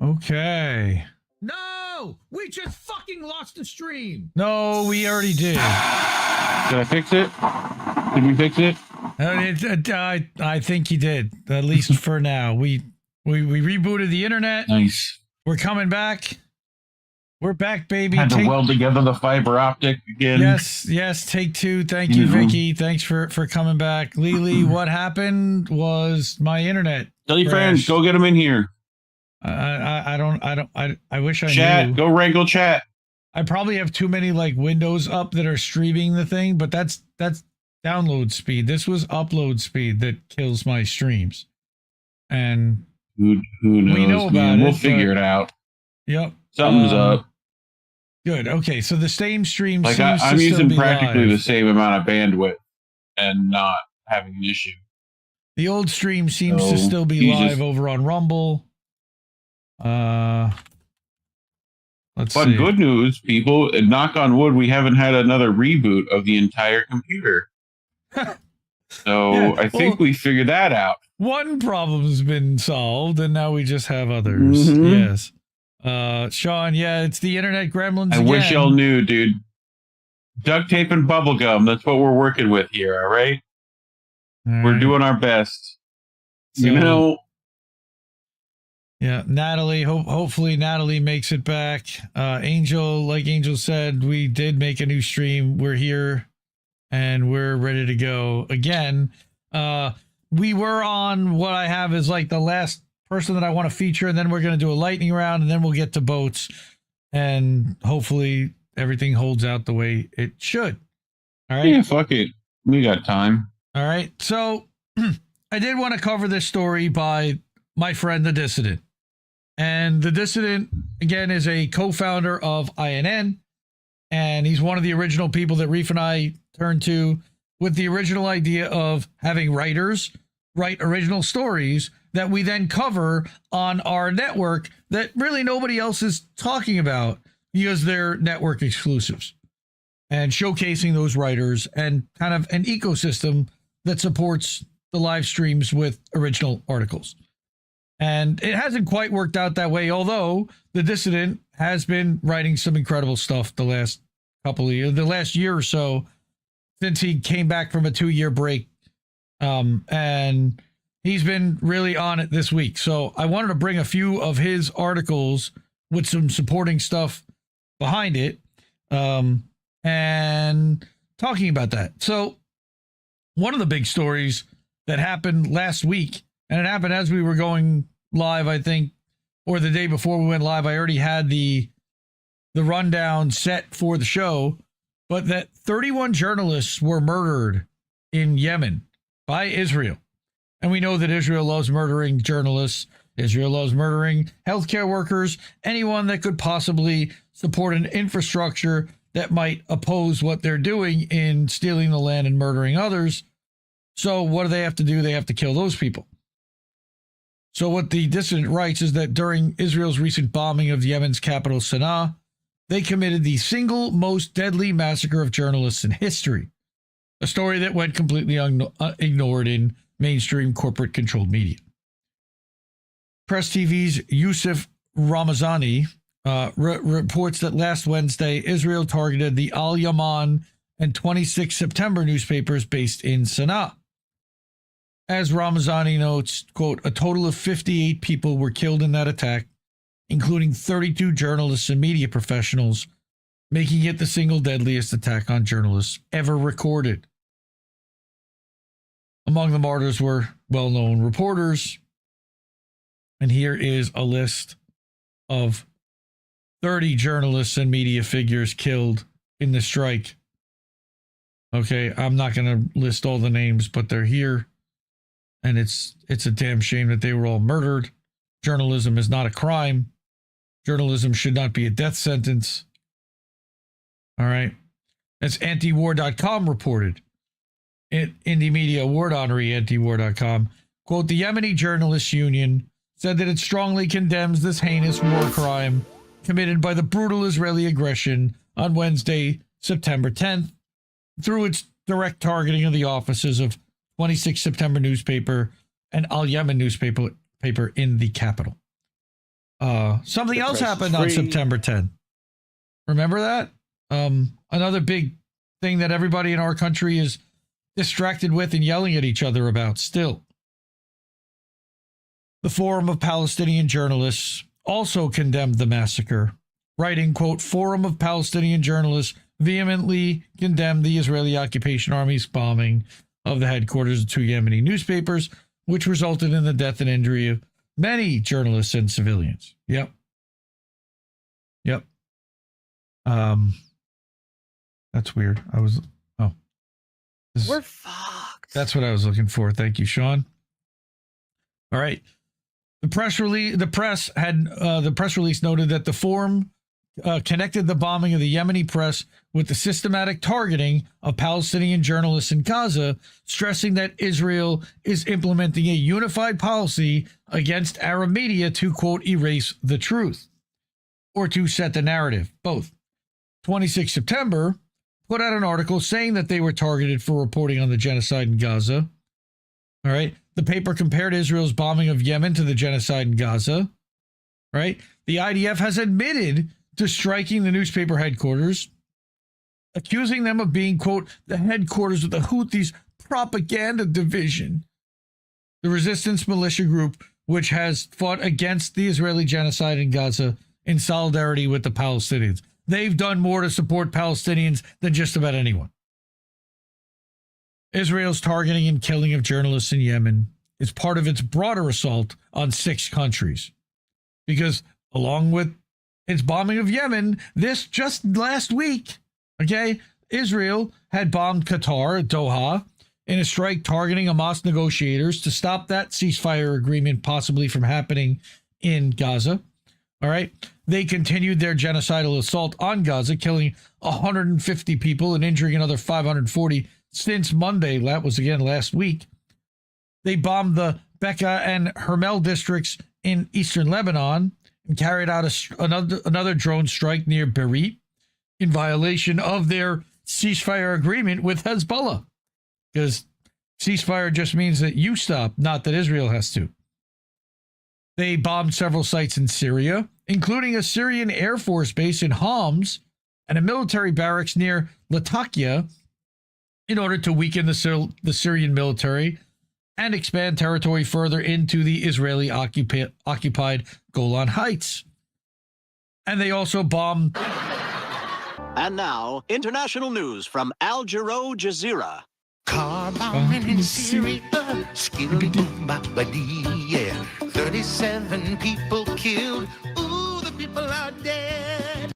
Okay. No! We just fucking lost the stream! No, we already did. Did I fix it? Did we fix it? I think you did, at least for now. We rebooted the internet. Nice. We're coming back. We're back, baby. Had to weld together the fiber optic again. Yes, take two. Thank you, Vicky. Thanks for coming back. Lily, what happened was my internet. Tell your friends, go get them in here. I wish I knew. Chat, go wrangle chat. I probably have too many like windows up that are streaming the thing, but that's download speed. This was upload speed that kills my streams. And who knows? We know about We'll figure it out. Yep. Something's up. Good. Okay, so the same stream like seems I'm to using still be practically live. the same amount of bandwidth and not having an issue. The old stream seems to still be live over on Rumble. Let's see. Good news, people, and knock on wood, we haven't had another reboot of the entire computer. So yeah, I think we figured that out. One problem's been solved, and now we just have others. Yes. Sean, yeah, it's the internet gremlins again. Wish y'all knew, dude. Duct tape and bubble gum, that's what we're working with here, all right? We're doing our best. So, you know. Yeah, Natalie, hopefully Natalie makes it back. Angel, like Angel said, we did make a new stream. We're here, and we're ready to go again. We were on what I have is like the last person that I want to feature, and then we're going to do a lightning round, and then we'll get to boats, and hopefully everything holds out the way it should. All right. Yeah, fuck it. We got time. All right. So I did want to cover this story by my friend, The Dissident. And The Dissident, again, is a co-founder of INN, and he's one of the original people that Reef and I turned to with the original idea of having writers write original stories that we then cover on our network that really nobody else is talking about because they're network exclusives, and showcasing those writers and kind of an ecosystem that supports the live streams with original articles. And it hasn't quite worked out that way, although The Dissident has been writing some incredible stuff the last couple of years, the last year or so, since he came back from a 2-year break. And he's been really on it this week. So I wanted to bring a few of his articles with some supporting stuff behind it, and talking about that. So one of the big stories that happened last week, and it happened as we were going live, I think, or the day before we went live. I already had the rundown set for the show, but that 31 journalists were murdered in Yemen by Israel. And we know that Israel loves murdering journalists. Israel loves murdering healthcare workers, anyone that could possibly support an infrastructure that might oppose what they're doing in stealing the land and murdering others. So what do they have to do? They have to kill those people. So what The Dissident writes is that during Israel's recent bombing of Yemen's capital, Sana'a, they committed the single most deadly massacre of journalists in history, a story that went completely ignored in mainstream corporate-controlled media. Press TV's Youssef Ramazani reports that last Wednesday, Israel targeted the Al Yaman and 26 September newspapers based in Sana'a. As Ramazani notes, quote, a total of 58 people were killed in that attack, including 32 journalists and media professionals, making it the single deadliest attack on journalists ever recorded. Among the martyrs were well-known reporters, and here is a list of 30 journalists and media figures killed in the strike. Okay, I'm not going to list all the names, but they're here. And it's a damn shame that they were all murdered. Journalism is not a crime. Journalism should not be a death sentence. All right. As antiwar.com reported. Indie Media Award honoree antiwar.com. Quote, the Yemeni Journalists Union said that it strongly condemns this heinous war crime committed by the brutal Israeli aggression on Wednesday, September 10th, through its direct targeting of the offices of 26 September newspaper, an Al Yemen newspaper in the capital. Something else happened on September 10th. Remember that? Another big thing that everybody in our country is distracted with and yelling at each other about still. The Forum of Palestinian Journalists also condemned the massacre, writing, quote, Forum of Palestinian Journalists vehemently condemned the Israeli occupation army's bombing of the headquarters of 2 Yemeni newspapers, which resulted in the death and injury of many journalists and civilians. Yep. That's weird. We're fucked. That's what I was looking for. Thank you, Sean. All right. The press release noted that the forum connected the bombing of the Yemeni press with the systematic targeting of Palestinian journalists in Gaza, stressing that Israel is implementing a unified policy against Arab media to, quote, erase the truth or to set the narrative, both. 26 September put out an article saying that they were targeted for reporting on the genocide in Gaza. All right. The paper compared Israel's bombing of Yemen to the genocide in Gaza. Right. The IDF has admitted to striking the newspaper headquarters, accusing them of being, quote, the headquarters of the Houthis propaganda division, the resistance militia group which has fought against the Israeli genocide in Gaza in solidarity with the Palestinians. They've done more to support Palestinians than just about anyone. Israel's targeting and killing of journalists in Yemen is part of its broader assault on 6 countries. Because along with its bombing of Yemen, this just last week, okay, Israel had bombed Qatar, Doha, in a strike targeting Hamas negotiators to stop that ceasefire agreement possibly from happening in Gaza. All right. They continued their genocidal assault on Gaza, killing 150 people and injuring another 540 since Monday. That was again last week. They bombed the Bekaa and Hermel districts in eastern Lebanon and carried out another drone strike near Beirut in violation of their ceasefire agreement with Hezbollah. Because ceasefire just means that you stop, not that Israel has to. They bombed several sites in Syria, including a Syrian Air Force base in Homs and a military barracks near Latakia, in order to weaken the Syrian military and expand territory further into the Israeli occupied Golan Heights. And they also bombed... And now, international news from Al Jazeera. Car bombing in Syria, yeah. 37 people killed, ooh, the people are dead.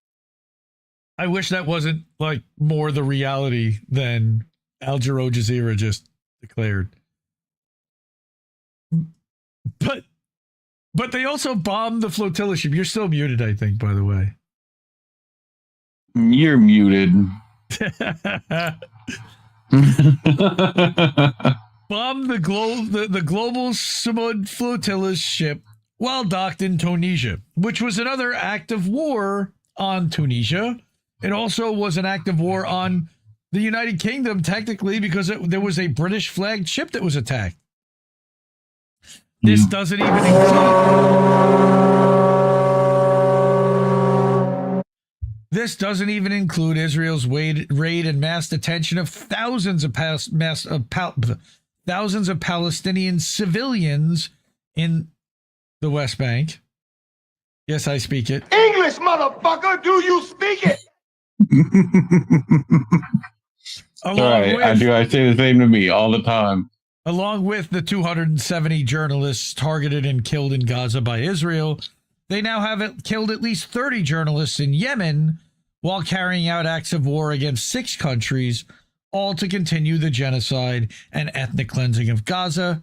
I wish that wasn't like more the reality than Al Jazeera just declared. But they also bombed the flotilla ship. You're still muted, I think, by the way. You're muted. Bombed the global Samud flotilla's ship while docked in Tunisia, which was another act of war on Tunisia. It also was an act of war on the United Kingdom, technically, because there was a British flagged ship that was attacked. This doesn't even include Israel's raid and mass detention of thousands of Palestinian civilians in the West Bank. Yes, I speak it. English, motherfucker, do you speak it? Right, I do. I say the same to me all the time. Along with the 270 journalists targeted and killed in Gaza by Israel, they now have killed at least 30 journalists in Yemen while carrying out acts of war against 6 countries, all to continue the genocide and ethnic cleansing of Gaza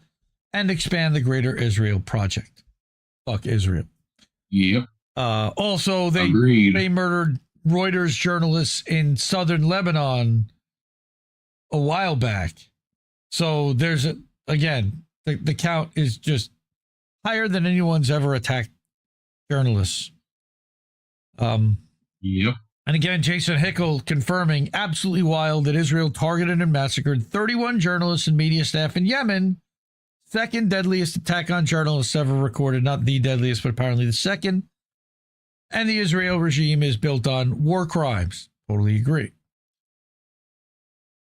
and expand the Greater Israel Project. Fuck Israel. Yep. Also, they murdered Reuters journalists in southern Lebanon a while back. So there's the count is just higher than anyone's ever attacked journalists. Yep. And again, Jason Hickel confirming absolutely wild that Israel targeted and massacred 31 journalists and media staff in Yemen second deadliest attack on journalists ever recorded. Not the deadliest, but apparently the second. And the Israel regime is built on war crimes. Totally agree.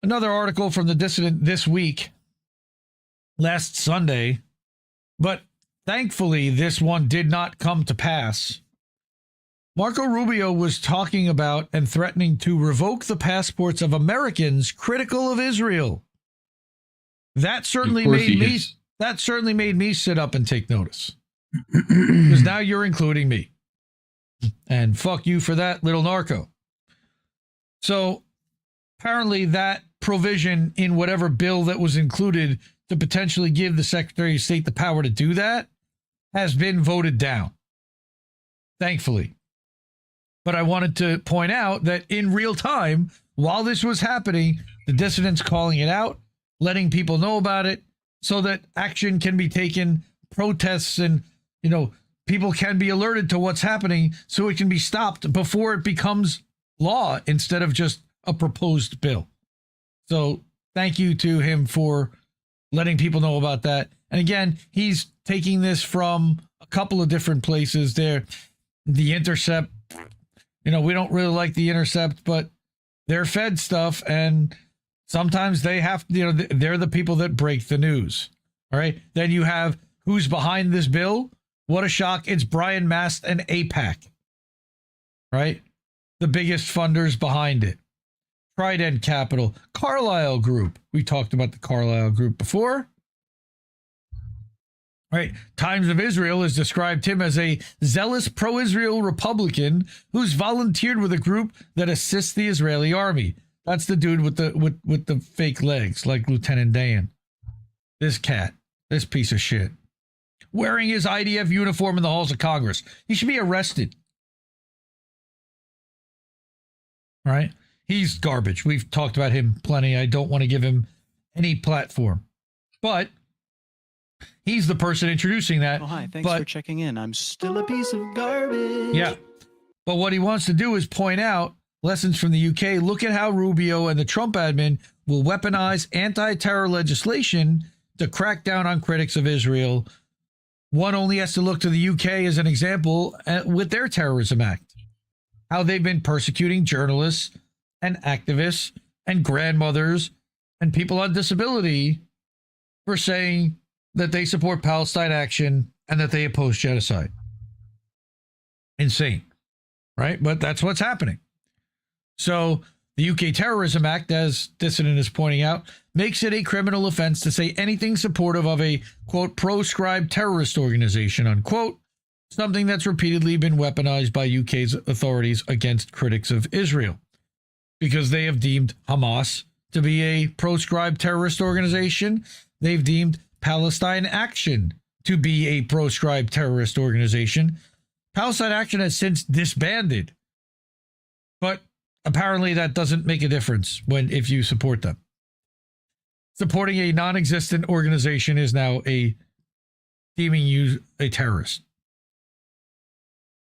Another article from the Dissident this week, last Sunday, but thankfully this one did not come to pass. Marco Rubio was talking about and threatening to revoke the passports of Americans critical of Israel. That certainly made me sit up and take notice. Because now you're including me. And fuck you for that, little narco. So apparently that provision in whatever bill that was included to potentially give the Secretary of State the power to do that has been voted down. Thankfully. But I wanted to point out that in real time, while this was happening, the dissidents calling it out, letting people know about it so that action can be taken, protests and, people can be alerted to what's happening so it can be stopped before it becomes law instead of just a proposed bill. So thank you to him for letting people know about that. And again, he's taking this from a couple of different places there. The Intercept, we don't really like the Intercept, but they're fed stuff. And sometimes they have, they're the people that break the news. All right. Then you have who's behind this bill. What a shock. It's Brian Mast and AIPAC, right? The biggest funders behind it. Trident Capital, Carlyle Group. We talked about the Carlyle Group before. Right. Times of Israel has described him as a zealous pro-Israel Republican who's volunteered with a group that assists the Israeli army. That's the dude with the fake legs, like Lieutenant Dan. This cat, this piece of shit. Wearing his IDF uniform in the halls of Congress. He should be arrested. All right. He's garbage. We've talked about him plenty. I don't want to give him any platform. But he's the person introducing that. Oh, hi. Thanks for checking in. I'm still a piece of garbage. Yeah. But what he wants to do is point out lessons from the UK. Look at how Rubio and the Trump admin will weaponize anti-terror legislation to crack down on critics of Israel. One only has to look to the UK as an example with their terrorism act. How they've been persecuting journalists and activists and grandmothers and people on disability for saying that they support Palestine action and that they oppose genocide. Insane, right? But that's what's happening. So the UK Terrorism Act, as Dissident is pointing out, makes it a criminal offense to say anything supportive of a, quote, proscribed terrorist organization, unquote, something that's repeatedly been weaponized by UK's authorities against critics of Israel, because they have deemed Hamas to be a proscribed terrorist organization. They've deemed Palestine Action to be a proscribed terrorist organization. Palestine Action has since disbanded, but apparently that doesn't make a difference if you support them. Supporting a non-existent organization is now deeming you a terrorist.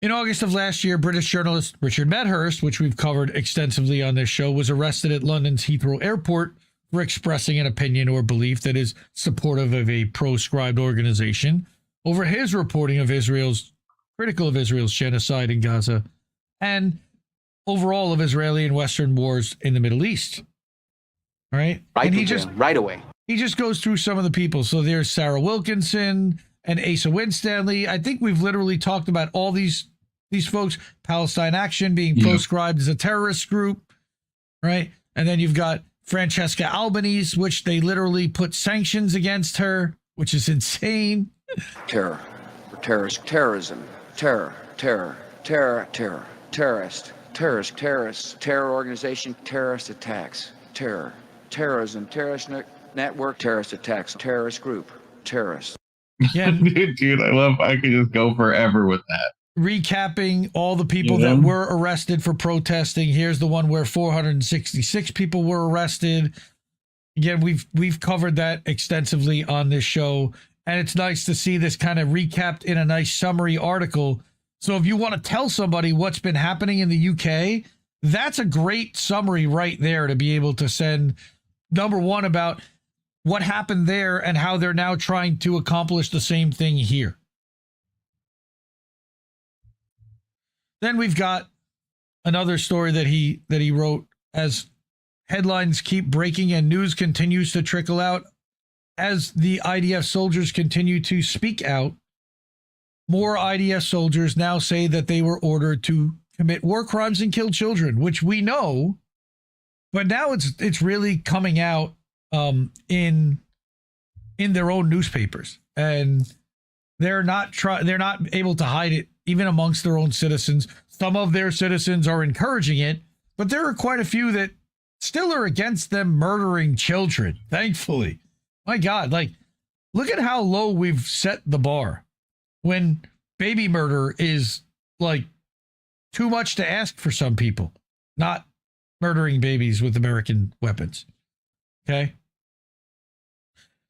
In August of last year, British journalist Richard Medhurst, which we've covered extensively on this show, was arrested at London's Heathrow Airport for expressing an opinion or belief that is supportive of a proscribed organization over his reporting of critical of Israel's genocide in Gaza and overall of Israeli and Western wars in the Middle East. All right. Right, and right away. He just goes through some of the people. So there's Sarah Wilkinson and Asa Winstanley. I think we've literally talked about all these folks. Palestine Action being proscribed as a terrorist group, right? And then you've got Francesca Albanese, which they literally put sanctions against her, which is insane. Terror, terrorism, terror, terrorist, terror organization, terrorist attacks, terrorism, terrorist network, terrorist attacks, terrorist group, terrorist. Yeah. Dude, I could just go forever with that. Recapping all the people that were arrested for protesting. Here's the one where 466 people were arrested. Again, we've covered that extensively on this show, and it's nice to see this kind of recapped in a nice summary article. So if you want to tell somebody what's been happening in the UK, that's a great summary right there to be able to send. Number one, about what happened there and how they're now trying to accomplish the same thing here. Then we've got another story that he wrote as headlines keep breaking and news continues to trickle out as the IDF soldiers continue to speak out. More IDF soldiers now say that they were ordered to commit war crimes and kill children, which we know, but now it's really coming out in their own newspapers, and they're not able to hide it even amongst their own citizens. Some of their citizens are encouraging it, but there are quite a few that still are against them murdering children, thankfully. My God, like, look at how low we've set the bar when baby murder is like too much to ask for some people, not murdering babies with American weapons. Okay.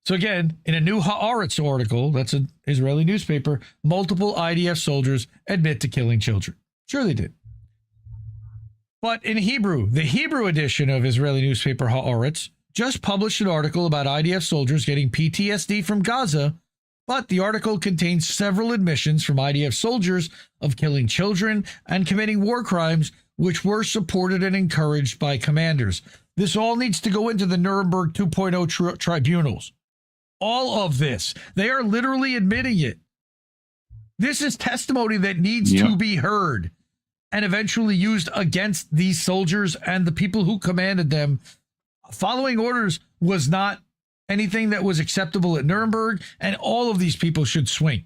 So again, in a new Haaretz article, that's an Israeli newspaper, multiple IDF soldiers admit to killing children. Sure they did. But in Hebrew, the Hebrew edition of Israeli newspaper Haaretz just published an article about IDF soldiers getting PTSD from Gaza, but the article contains several admissions from IDF soldiers of killing children and committing war crimes, which were supported and encouraged by commanders. This all needs to go into the Nuremberg 2.0 tribunals. All of this. They are literally admitting it. This is testimony that needs to be heard and eventually used against these soldiers and the people who commanded them. Following orders was not anything that was acceptable at Nuremberg, and all of these people should swing.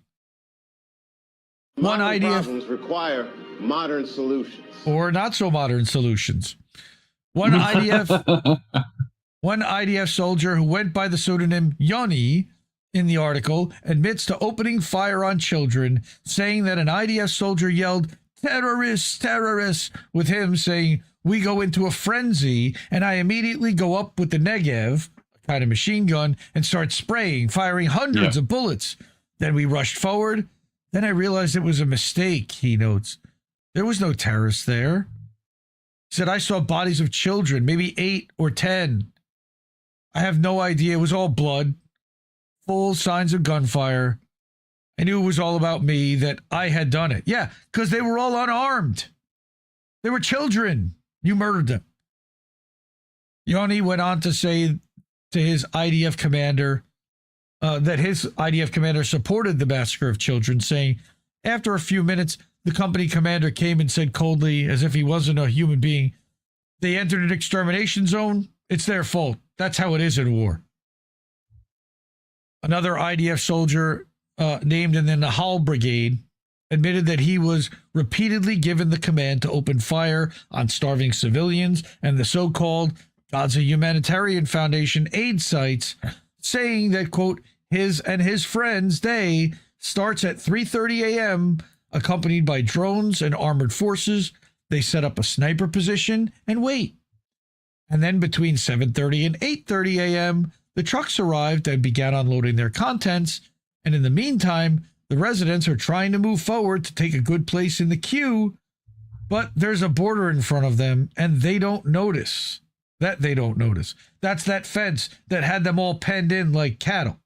Modern problems require modern solutions. Or not so modern solutions. One IDF soldier who went by the pseudonym Yoni in the article admits to opening fire on children, saying that an IDF soldier yelled, "Terrorists, terrorists," with him saying, "We go into a frenzy," and I immediately go up with the Negev, a kind of machine gun, and start spraying, firing hundreds of bullets. Then we rushed forward. Then I realized it was a mistake, he notes. There was no terrorists there. He said, I saw bodies of children, maybe 8 or 10. I have no idea. It was all blood, full signs of gunfire. I knew it was all about me, that I had done it. Yeah, because they were all unarmed. They were children. You murdered them. Yoni went on to say to his IDF commander that his IDF commander supported the massacre of children, saying, after a few minutes, the company commander came and said coldly, as if he wasn't a human being, they entered an extermination zone. It's their fault. That's how it is in war. Another IDF soldier named in the Nahal Brigade admitted that he was repeatedly given the command to open fire on starving civilians and the so-called Gaza Humanitarian Foundation aid sites, saying that, quote, his and his friends' day starts at 3:30 a.m., accompanied by drones and armored forces. They set up a sniper position and wait. And then between 7:30 and 8:30 a.m., the trucks arrived and began unloading their contents. And in the meantime, the residents are trying to move forward to take a good place in the queue, but there's a border in front of them, and they don't notice. That's that fence that had them all penned in like cattle.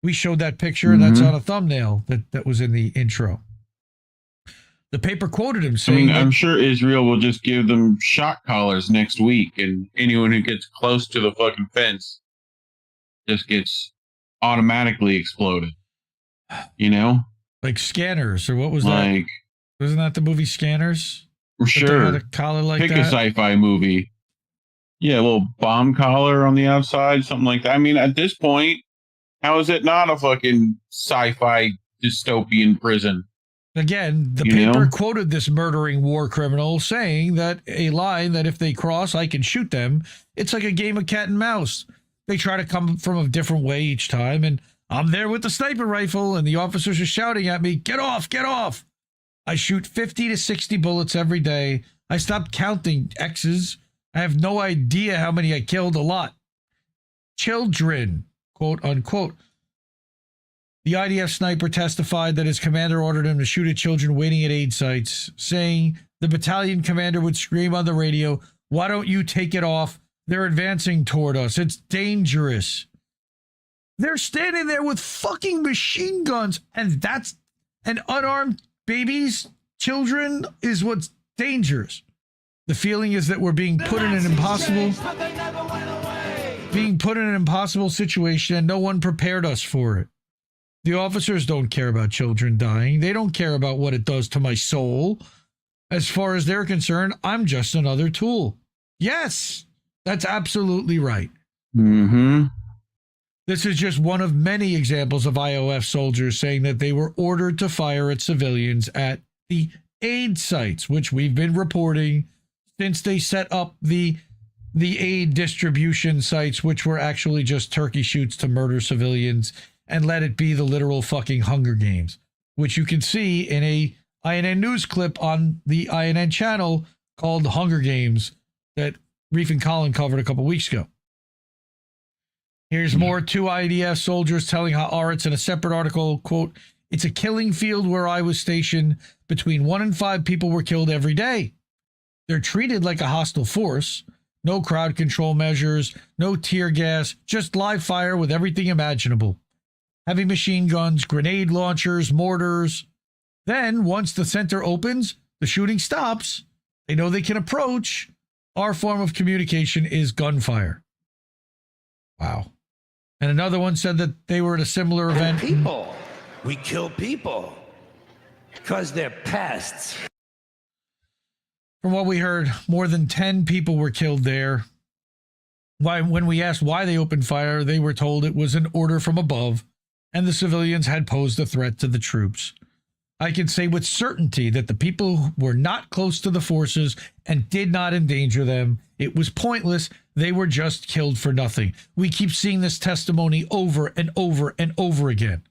We showed that picture. That's on a thumbnail that was in the intro. The paper quoted him saying, I'm sure Israel will just give them shock collars next week, and anyone who gets close to the fucking fence just gets automatically exploded. You know? Like Scanners, or what was that? Wasn't that the movie Scanners? Sure. Had a collar like Pick that? a sci-fi movie. Yeah, a little bomb collar on the outside, something like that. I mean, at this point, how is it not a fucking sci-fi dystopian prison? Again, the paper quoted this murdering war criminal saying that a line that if they cross, I can shoot them. It's like a game of cat and mouse. They try to come from a different way each time, and I'm there with the sniper rifle, and the officers are shouting at me, get off, get off. I shoot 50 to 60 bullets every day. I stopped counting X's. I have no idea how many I killed, a lot. Children, quote unquote. The IDF sniper testified that his commander ordered him to shoot at children waiting at aid sites, saying the battalion commander would scream on the radio, why don't you take it off? They're advancing toward us. It's dangerous. They're standing there with fucking machine guns, and unarmed babies, children is what's dangerous. The feeling is that we're being put in an impossible situation, and no one prepared us for it. The officers don't care about children dying. They don't care about what it does to my soul. As far as they're concerned, I'm just another tool. Yes, that's absolutely right. Mm-hmm. This is just one of many examples of IOF soldiers saying that they were ordered to fire at civilians at the aid sites, which we've been reporting since they set up the aid distribution sites, which were actually just turkey shoots to murder civilians, and let it be the literal fucking Hunger Games, which you can see in a INN news clip on the INN channel called Hunger Games that Reef and Colin covered a couple weeks ago. Here's more. 2 IDF soldiers telling Haaretz in a separate article, quote, "It's a killing field where I was stationed. Between 1 and 5 people were killed every day. They're treated like a hostile force. No crowd control measures, no tear gas, just live fire with everything imaginable. Heavy machine guns, grenade launchers, mortars. Then, once the center opens, the shooting stops. They know they can approach. Our form of communication is gunfire." Wow. And another one said that they were at a similar event. People. We kill people because they're pests. From what we heard, more than 10 people were killed there. When we asked why they opened fire, they were told it was an order from above, and the civilians had posed a threat to the troops. I can say with certainty that the people were not close to the forces and did not endanger them. It was pointless. They were just killed for nothing. We keep seeing this testimony over and over and over again.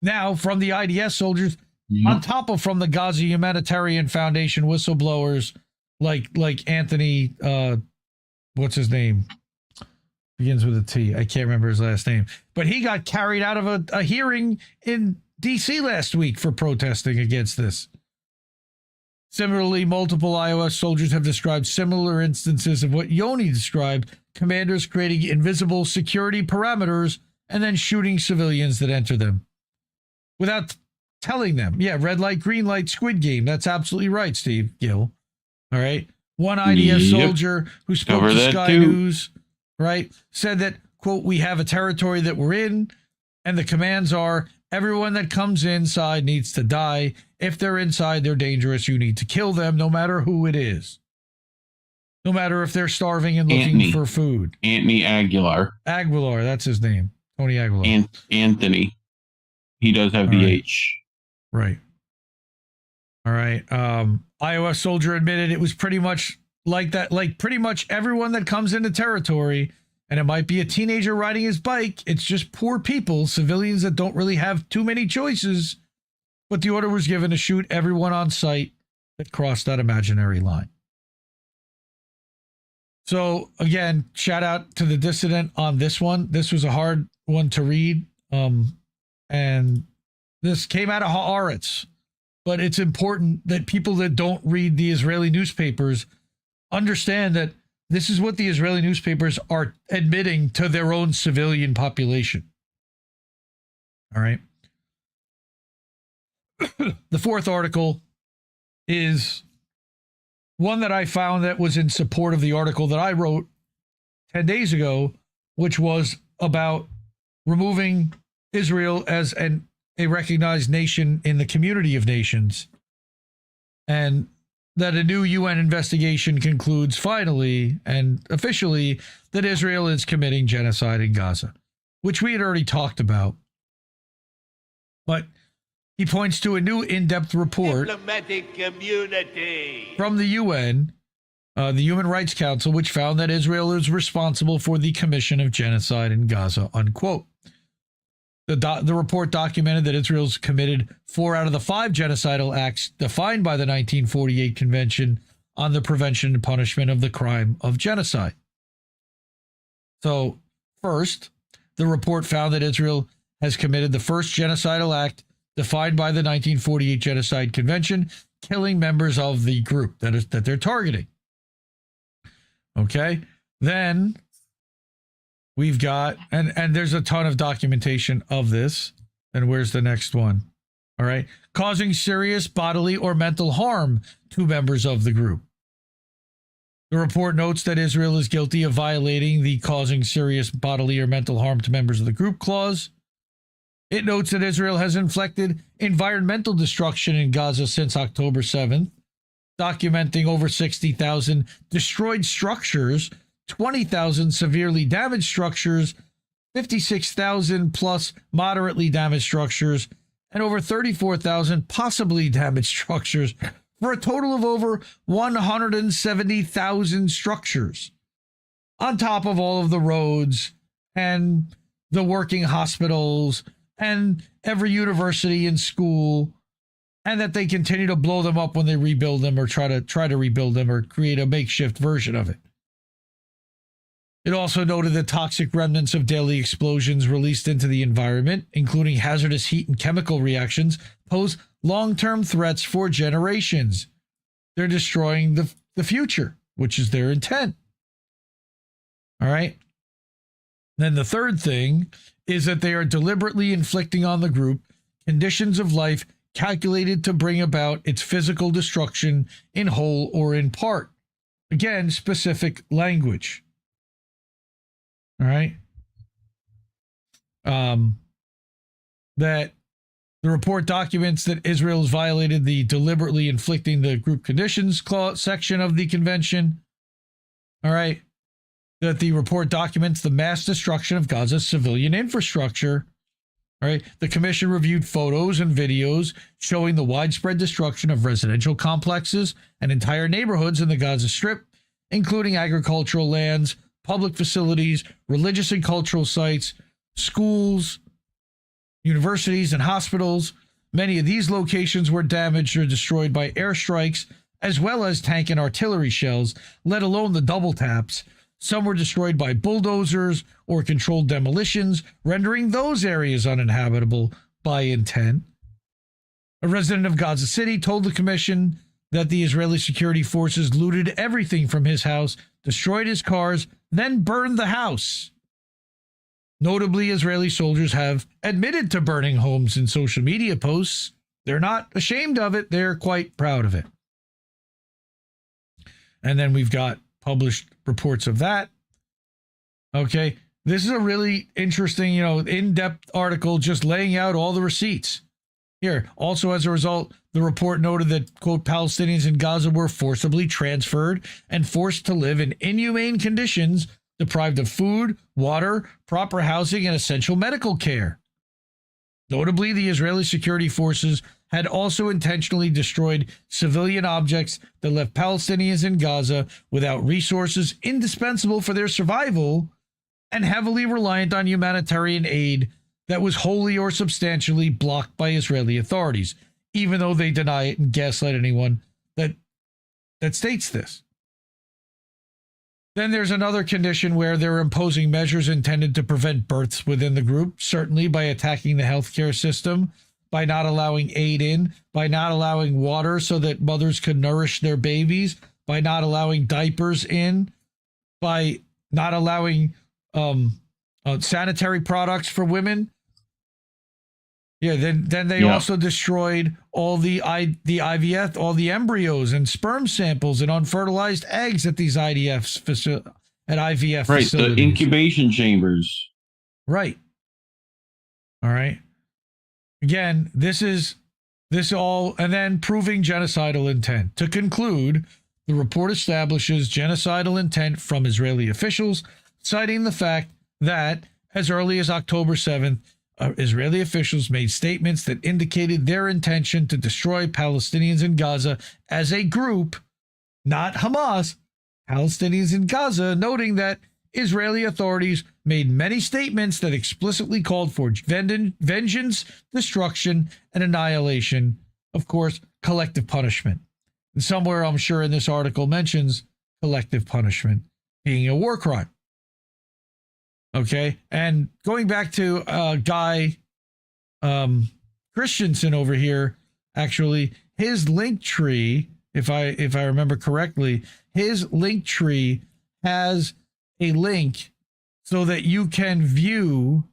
Now, from the IDF soldiers, on top of from the Gaza Humanitarian Foundation whistleblowers like Anthony, what's his name? Begins with a T. I can't remember his last name. But he got carried out of a hearing in D.C. last week for protesting against this. Similarly, multiple IOS soldiers have described similar instances of what Yoni described, commanders creating invisible security parameters and then shooting civilians that enter them without telling them. Yeah, red light, green light, Squid Game. That's absolutely right, Steve Gill. All right. One IDF soldier who spoke to Sky News, right, said that, quote, "We have a territory that we're in, and the commands are everyone that comes inside needs to die. If they're inside, they're dangerous. You need to kill them, no matter who it is. No matter if they're starving and looking for food." Anthony Aguilar. Aguilar, that's his name. Tony Aguilar. Anthony. He does have the H. Right. All right. IOS soldier admitted it was pretty much like that. Like pretty much everyone that comes into territory, and it might be a teenager riding his bike. It's just poor people, civilians that don't really have too many choices. But the order was given to shoot everyone on sight that crossed that imaginary line. So again, shout out to the dissident on this one. This was a hard one to read. And this came out of Haaretz. But it's important that people that don't read the Israeli newspapers understand that this is what the Israeli newspapers are admitting to their own civilian population. All right. The fourth article is one that I found that was in support of the article that I wrote 10 days ago, which was about removing Israel as a recognized nation in the community of nations, and that a new UN investigation concludes finally and officially that Israel is committing genocide in Gaza, which we had already talked about. But he points to a new in-depth report Diplomatic community from the UN, the Human Rights Council, which found that Israel is responsible for the commission of genocide in Gaza, unquote. The report documented that Israel's committed 4 out of the 5 genocidal acts defined by the 1948 Convention on the Prevention and Punishment of the Crime of Genocide. So, first, the report found that Israel has committed the first genocidal act defined by the 1948 Genocide Convention, killing members of the group that they're targeting. Okay? Then we've got, and there's a ton of documentation of this. And where's the next one? All right. Causing serious bodily or mental harm to members of the group. The report notes that Israel is guilty of violating the causing serious bodily or mental harm to members of the group clause. It notes that Israel has inflicted environmental destruction in Gaza since October 7th, documenting over 60,000 destroyed structures, 20,000 severely damaged structures, 56,000 plus moderately damaged structures, and over 34,000 possibly damaged structures, for a total of over 170,000 structures, on top of all of the roads and the working hospitals and every university and school, and that they continue to blow them up when they rebuild them or try to rebuild them or create a makeshift version of it. It also noted that toxic remnants of daily explosions released into the environment, including hazardous heat and chemical reactions, pose long-term threats for generations. They're destroying the future, which is their intent. All right. Then the third thing is that they are deliberately inflicting on the group conditions of life calculated to bring about its physical destruction in whole or in part. Again, specific language. All right. That the report documents that Israel has violated the deliberately inflicting the group conditions clause section of the convention. All right. That the report documents the mass destruction of Gaza's civilian infrastructure. All right. The commission reviewed photos and videos showing the widespread destruction of residential complexes and entire neighborhoods in the Gaza Strip, including agricultural lands, public facilities, religious and cultural sites, schools, universities, and hospitals. Many of these locations were damaged or destroyed by airstrikes, as well as tank and artillery shells, let alone the double taps. Some were destroyed by bulldozers or controlled demolitions, rendering those areas uninhabitable by intent. A resident of Gaza City told the commission that the Israeli security forces looted everything from his house, destroyed his cars, then burned the house. Notably, Israeli soldiers have admitted to burning homes in social media posts. They're not ashamed of it. They're quite proud of it. And then we've got published reports of that. Okay. This is a really interesting, in-depth article just laying out all the receipts. Here, also as a result, the report noted that, quote, Palestinians in Gaza were forcibly transferred and forced to live in inhumane conditions, deprived of food, water, proper housing, and essential medical care. Notably, the Israeli security forces had also intentionally destroyed civilian objects that left Palestinians in Gaza without resources indispensable for their survival and heavily reliant on humanitarian aid that was wholly or substantially blocked by Israeli authorities, even though they deny it and gaslight anyone that states this. Then there's another condition where they're imposing measures intended to prevent births within the group, certainly by attacking the healthcare system, by not allowing aid in, by not allowing water so that mothers could nourish their babies, by not allowing diapers in, by not allowing sanitary products for women. Yeah, then they also destroyed all the IVF, all the embryos and sperm samples and unfertilized eggs at these IDF IVF right, facilities. Right, the incubation chambers. Right. All right. Again, this all, and then proving genocidal intent. To conclude, the report establishes genocidal intent from Israeli officials, citing the fact that as early as October 7th, Israeli officials made statements that indicated their intention to destroy Palestinians in Gaza as a group, not Hamas, Palestinians in Gaza, noting that Israeli authorities made many statements that explicitly called for vengeance, destruction, and annihilation. Of course, collective punishment. And somewhere, I'm sure, in this article mentions collective punishment being a war crime. Okay, and going back to Guy Christensen over here, actually, his link tree, if I remember correctly, his link tree has a link so that you can view.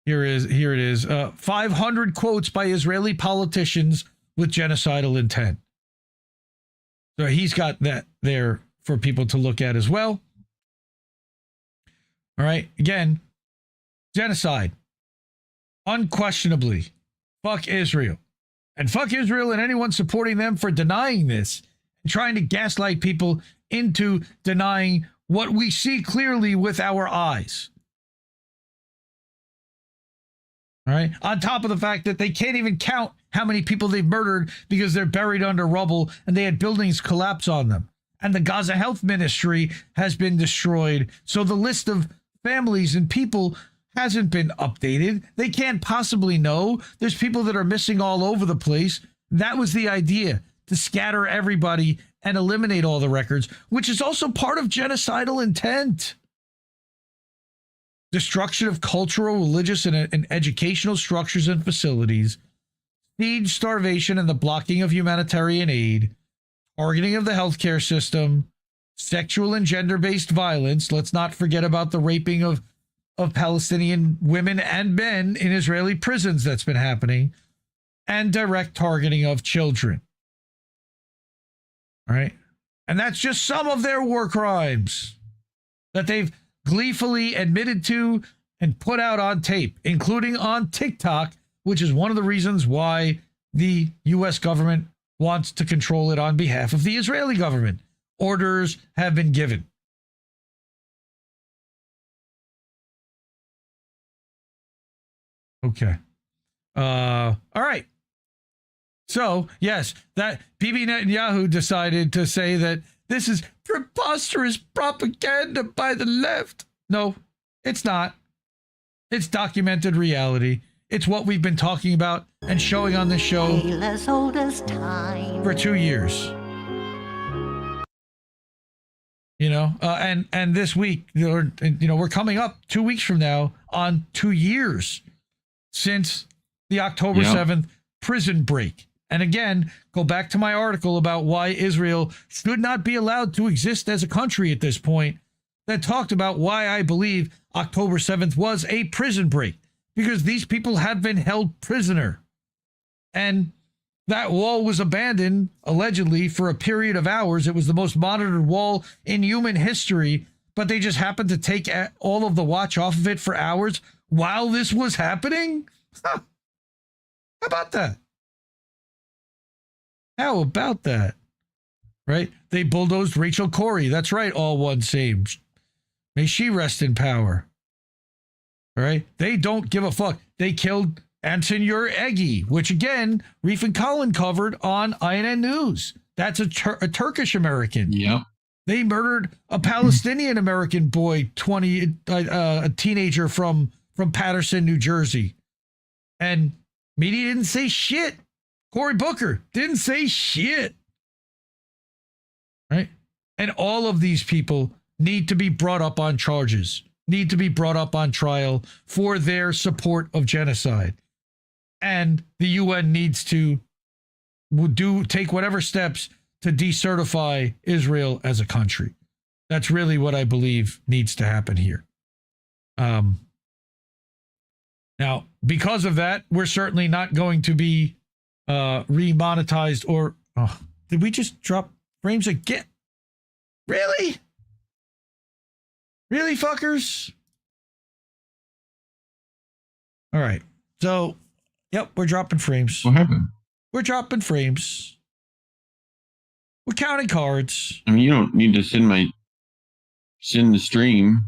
Here it is. 500 quotes by Israeli politicians with genocidal intent. So he's got that there for people to look at as well. All right. Again, genocide. Unquestionably. Fuck Israel. And fuck Israel and anyone supporting them for denying this and trying to gaslight people into denying what we see clearly with our eyes. All right. On top of the fact that they can't even count how many people they've murdered because they're buried under rubble and they had buildings collapse on them. And the Gaza Health Ministry has been destroyed. So the list of families and people hasn't been updated. They can't possibly know. There's people that are missing all over the place. That was the idea, to scatter everybody and eliminate all the records, which is also part of genocidal intent. Destruction of cultural, religious, and educational structures and facilities, siege, starvation, and the blocking of humanitarian aid, targeting of the healthcare system, sexual and gender-based violence. Let's not forget about the raping of Palestinian women and men in Israeli prisons that's been happening, and direct targeting of children. All right? And that's just some of their war crimes that they've gleefully admitted to and put out on tape, including on TikTok, which is one of the reasons why the U.S. government wants to control it on behalf of the Israeli government. Orders have been given. Okay. All right. So, yes, that Bibi Netanyahu decided to say that this is preposterous propaganda by the left. No, it's not. It's documented reality. It's what we've been talking about and showing on this show for 2 years. You know, and this week, we're coming up 2 weeks from now on 2 years since the October 7th prison break. And again, go back to my article about why Israel should not be allowed to exist as a country at this point, that talked about why I believe October 7th was a prison break, because these people had been held prisoner. And that wall was abandoned, allegedly, for a period of hours. It was the most monitored wall in human history, but they just happened to take all of the watch off of it for hours while this was happening? Huh. How about that? How about that? Right? They bulldozed Rachel Corrie. That's right, all one same. May she rest in power. All right? They don't give a fuck. They killed Antinur Egi, which again, Reef and Colin covered on INN News. That's a Turkish American. Yep. They murdered a Palestinian American boy, a teenager from Patterson, New Jersey. And media didn't say shit. Cory Booker didn't say shit. Right? And all of these people need to be brought up on charges, need to be brought up on trial for their support of genocide. And the UN needs to take whatever steps to decertify Israel as a country. That's really what I believe needs to happen here. Now, because of that, we're certainly not going to be remonetized or... Oh, did we just drop frames again? Really? Really, fuckers? All right. So, yep, we're dropping frames. What happened? We're dropping frames. We're counting cards. I mean, you don't need to send the stream.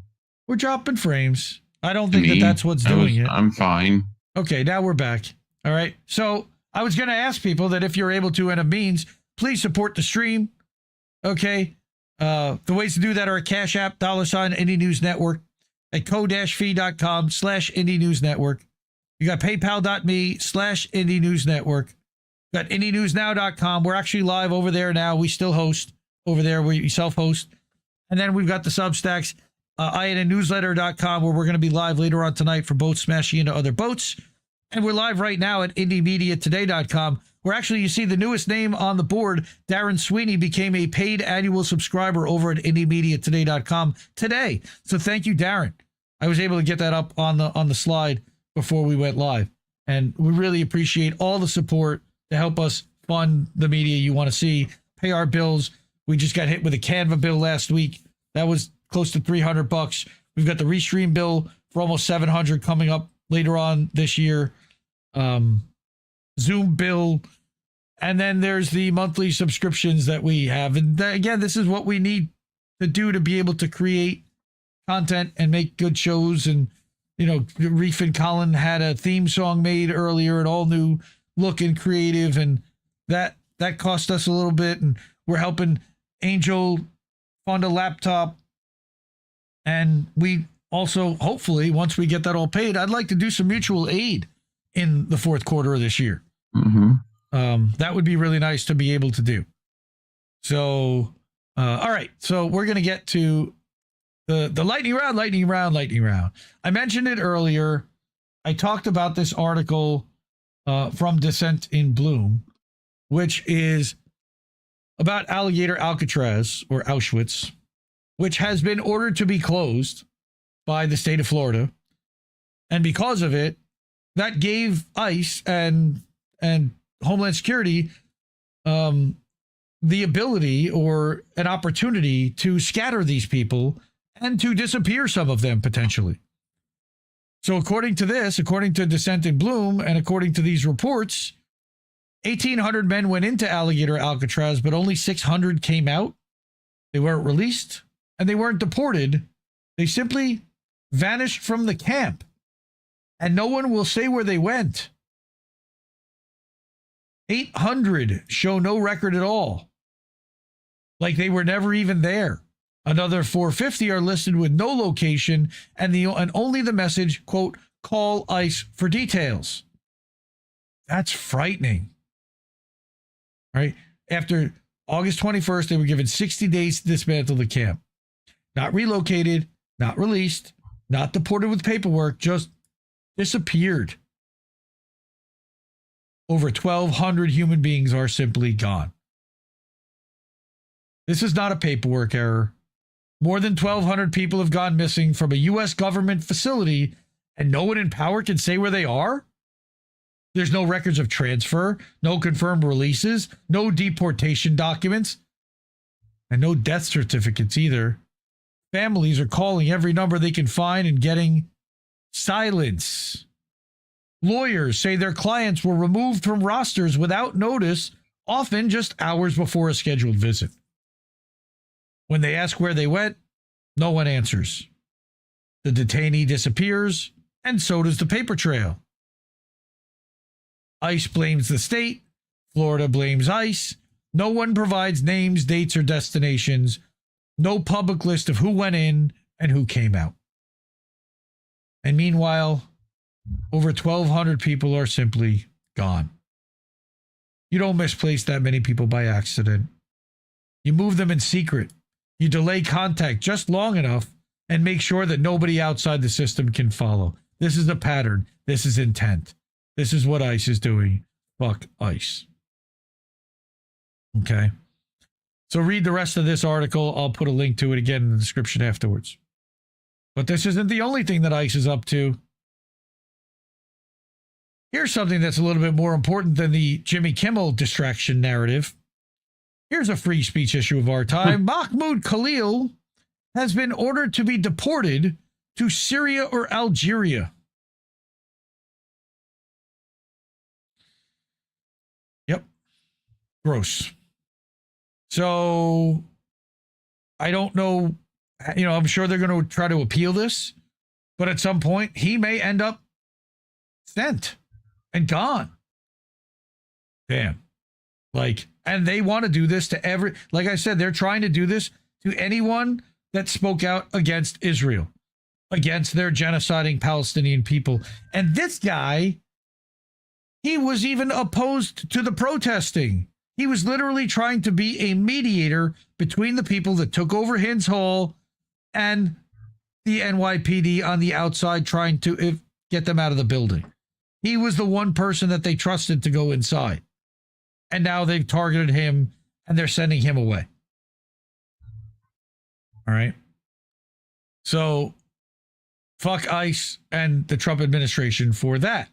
We're dropping frames. I don't think that's what's doing it. I'm fine. Okay, now we're back. All right. So I was going to ask people that if you're able to and of means, please support the stream. Okay. The ways to do that are a Cash App, $ Indie News Network, at co-fi.com/Indie News Network. You got paypal.me/Indie News Network. You got IndieNewsNow.com. We're actually live over there now. We still host over there. We self-host. And then we've got the Substacks, INNnewsletter.com, where we're going to be live later on tonight for boats smashing into other boats. And we're live right now at IndieMediaToday.com, or actually, you see the newest name on the board, Darren Sweeney, became a paid annual subscriber over at IndieMediaToday.com today. So thank you, Darren. I was able to get that up on the slide before we went live. And we really appreciate all the support to help us fund the media you want to see, pay our bills. We just got hit with a Canva bill last week. That was close to $300. We've got the Restream bill for almost $700 coming up later on this year. Zoom bill. And then there's the monthly subscriptions that we have. And again, this is what we need to do to be able to create content and make good shows. And, you know, Reef and Colin had a theme song made earlier, an all new look and creative. And that cost us a little bit. And we're helping Angel fund a laptop. And we also, hopefully, once we get that all paid, I'd like to do some mutual aid in the fourth quarter of this year. That would be really nice to be able to do. So, all right. So we're going to get to the lightning round. I mentioned it earlier. I talked about this article from Descent in Bloom, which is about Alligator Alcatraz, or Auschwitz, which has been ordered to be closed by the state of Florida. And because of it, that gave ICE and Homeland Security the ability or an opportunity to scatter these people and to disappear some of them potentially. So according to Descent in Bloom, and according to these reports, 1,800 men went into Alligator Alcatraz, but only 600 came out. They weren't released and they weren't deported. They simply vanished from the camp, and no one will say where they went. 800 show no record at all, like they were never even there. Another 450 are listed with no location and only the message, quote, "Call ICE for details." That's frightening, right? After August 21st, they were given 60 days to dismantle the camp. Not relocated, not released, not deported with paperwork, just disappeared. Over 1,200 human beings are simply gone. This is not a paperwork error. More than 1,200 people have gone missing from a U.S. government facility, and no one in power can say where they are? There's no records of transfer, no confirmed releases, no deportation documents, and no death certificates either. Families are calling every number they can find and getting silence. Lawyers say their clients were removed from rosters without notice, often just hours before a scheduled visit. When they ask where they went, no one answers. The detainee disappears, and so does the paper trail. ICE blames the state. Florida blames ICE. No one provides names, dates, or destinations. No public list of who went in and who came out. And meanwhile, over 1,200 people are simply gone. You don't misplace that many people by accident. You move them in secret. You delay contact just long enough and make sure that nobody outside the system can follow. This is a pattern. This is intent. This is what ICE is doing. Fuck ICE. Okay. So read the rest of this article. I'll put a link to it again in the description afterwards. But this isn't the only thing that ICE is up to. Here's something that's a little bit more important than the Jimmy Kimmel distraction narrative. Here's a free speech issue of our time. Mahmoud Khalil has been ordered to be deported to Syria or Algeria. Yep. Gross. So I don't know, I'm sure they're going to try to appeal this, but at some point he may end up sent and gone. Damn. And they want to do this to like I said, they're trying to do this to anyone that spoke out against Israel, against their genociding Palestinian people. And this guy, he was even opposed to the protesting. He was literally trying to be a mediator between the people that took over Hins Hall and the NYPD on the outside, trying to get them out of the building. He was the one person that they trusted to go inside. and now they've targeted him and they're sending him away. All right. So fuck ICE and the Trump administration for that.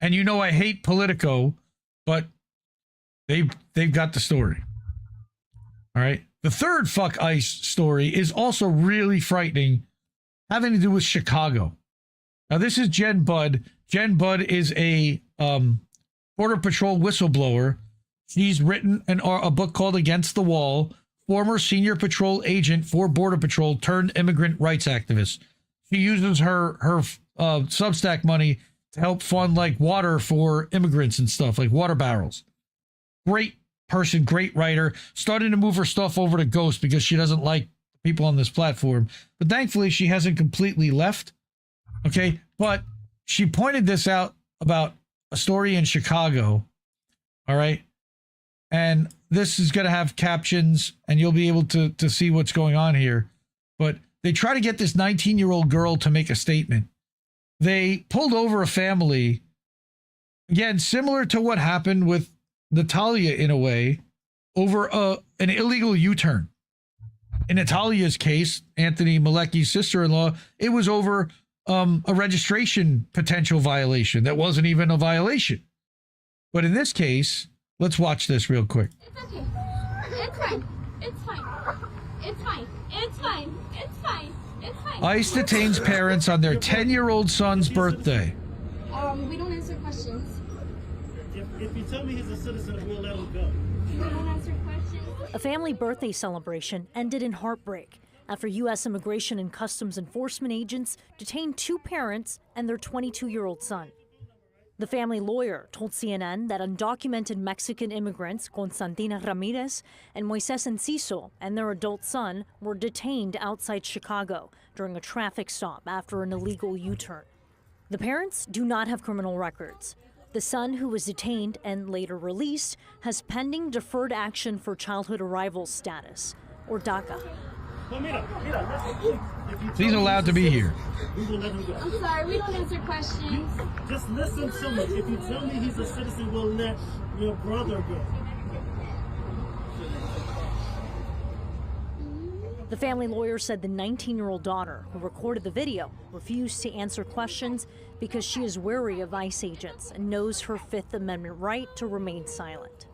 And you know I hate Politico, but they've got the story. All right. The third fuck ICE story is also really frightening, having to do with Chicago. Now, this is Jen Budd. Jen Budd is a Border Patrol whistleblower. She's written a book called Against the Wall, former senior patrol agent for Border Patrol turned immigrant rights activist. She uses her Substack money to help fund like water for immigrants and stuff, like water barrels. Great person, great writer. Starting to move her stuff over to Ghost because she doesn't like people on this platform. But thankfully, she hasn't completely left. Okay, but she pointed this out about a story in Chicago. All right. And this is going to have captions and you'll be able to see what's going on here. But they try to get this 19-year-old girl to make a statement. They pulled over a family, again, similar to what happened with Natalia in a way, over an illegal U-turn. In Natalia's case, Anthony Malecki's sister-in-law, it was over a registration potential violation that wasn't even a violation. But in this case, let's watch this real quick. It's okay. It's fine. It's fine. It's fine. It's fine. It's fine. It's fine. ICE detains parents on their 10-year-old son's birthday. We don't answer questions. If you tell me he's a citizen, we'll let him go. We don't answer questions. A family birthday celebration ended in heartbreak after U.S. Immigration and Customs Enforcement agents detained two parents and their 22-year-old son. The family lawyer told CNN that undocumented Mexican immigrants Constantina Ramirez and Moises Enciso and their adult son were detained outside Chicago during a traffic stop after an illegal U-turn. The parents do not have criminal records. The son, who was detained and later released, has pending deferred action for childhood arrival status, or DACA. He's allowed to be here. I'm sorry, we don't answer questions. Just listen to me. If you tell me he's a citizen, we'll let your brother go. The family lawyer said the 19-year-old daughter, who recorded the video, refused to answer questions because she is wary of ICE agents and knows her Fifth Amendment right to remain silent.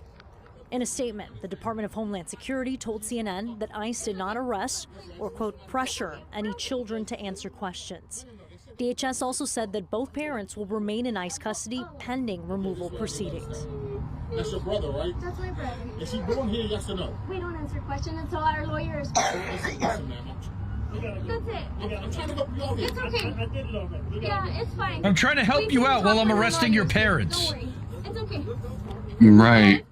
In a statement, the Department of Homeland Security told CNN that ICE did not arrest or, quote, pressure any children to answer questions. DHS also said that both parents will remain in ICE custody pending removal proceedings. That's your brother, right? That's my brother. Is he born here, yes or no? We don't answer questions until our lawyer is. Listen, man. That's it. I'm trying to help you out here. It's okay. I did it already. Yeah, it's fine. I'm trying to help you out while I'm arresting your parents. Don't worry. It's okay. Right.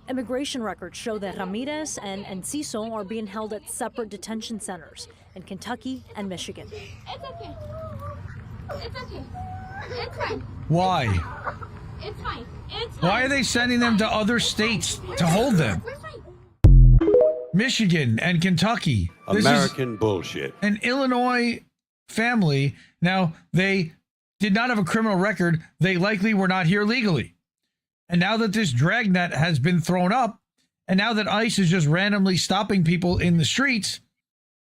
Immigration records show that Ramirez and Enciso are being held at separate detention centers in Kentucky and Michigan. It's okay. It's okay. It's fine. Why? It's fine. It's fine. Why are they sending them to other states to hold them? We're fine. Michigan and Kentucky. This American bullshit. An Illinois family. Now, they did not have a criminal record. They likely were not here legally. And now that this dragnet has been thrown up, and now that ICE is just randomly stopping people in the streets,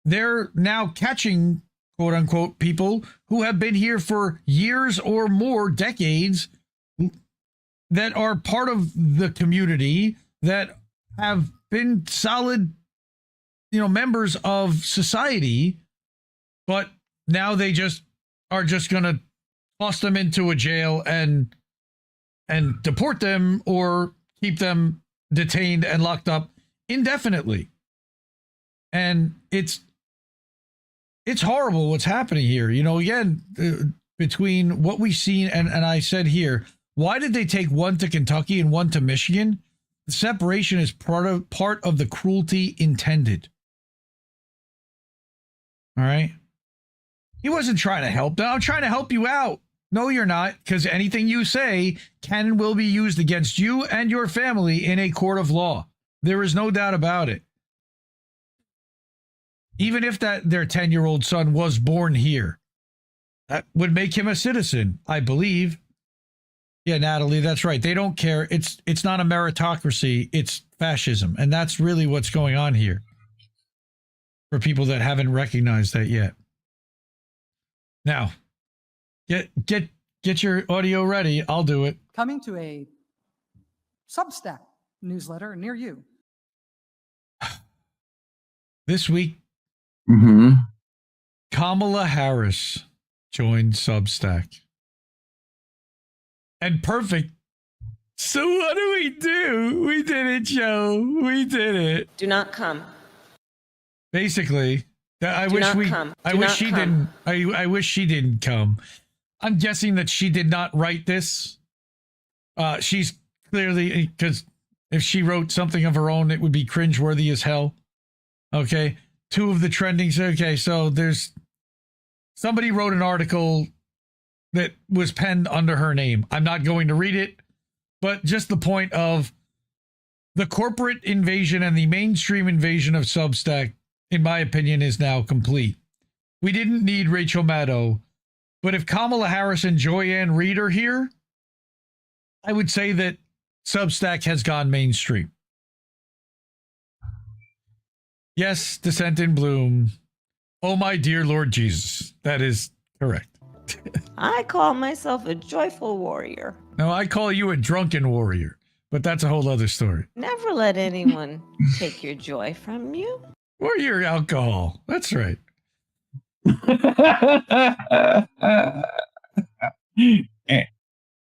they're now catching, quote unquote, people who have been here for years or more, decades, that are part of the community, that have been solid, members of society, but now they just are just going to toss them into a jail and deport them or keep them detained and locked up indefinitely. And it's horrible what's happening here. Again, between what we've seen and I said here, why did they take one to Kentucky and one to Michigan? The separation is part of the cruelty intended. All right. He wasn't trying to help them. I'm trying to help you out. No, you're not, because anything you say can and will be used against you and your family in a court of law. There is no doubt about it. Even if their 10-year-old son was born here, that would make him a citizen, I believe. Yeah, Natalie, that's right. They don't care. It's not a meritocracy. It's fascism. And that's really what's going on here for people that haven't recognized that yet. Now, get your audio ready. I'll do it. Coming to a Substack newsletter near you. This week, Kamala Harris joined Substack. And perfect. So what do? We did it, Joe. We did it. Do not come. Basically, I Do wish not we. come. I Do wish not she come. didn't. I wish she didn't come. I'm guessing that she did not write this. She's clearly, because if she wrote something of her own, it would be cringeworthy as hell. Okay, 2 of the trendings. Okay, so there's somebody wrote an article that was penned under her name. I'm not going to read it, but just the point of the corporate invasion and the mainstream invasion of Substack, in my opinion, is now complete. We didn't need Rachel Maddow, but if Kamala Harris and Joyanne Reid are here, I would say that Substack has gone mainstream. Yes, Descent in Bloom. Oh, my dear Lord Jesus. That is correct. I call myself a joyful warrior. No, I call you a drunken warrior, but that's a whole other story. Never let anyone take your joy from you. Or your alcohol. That's right.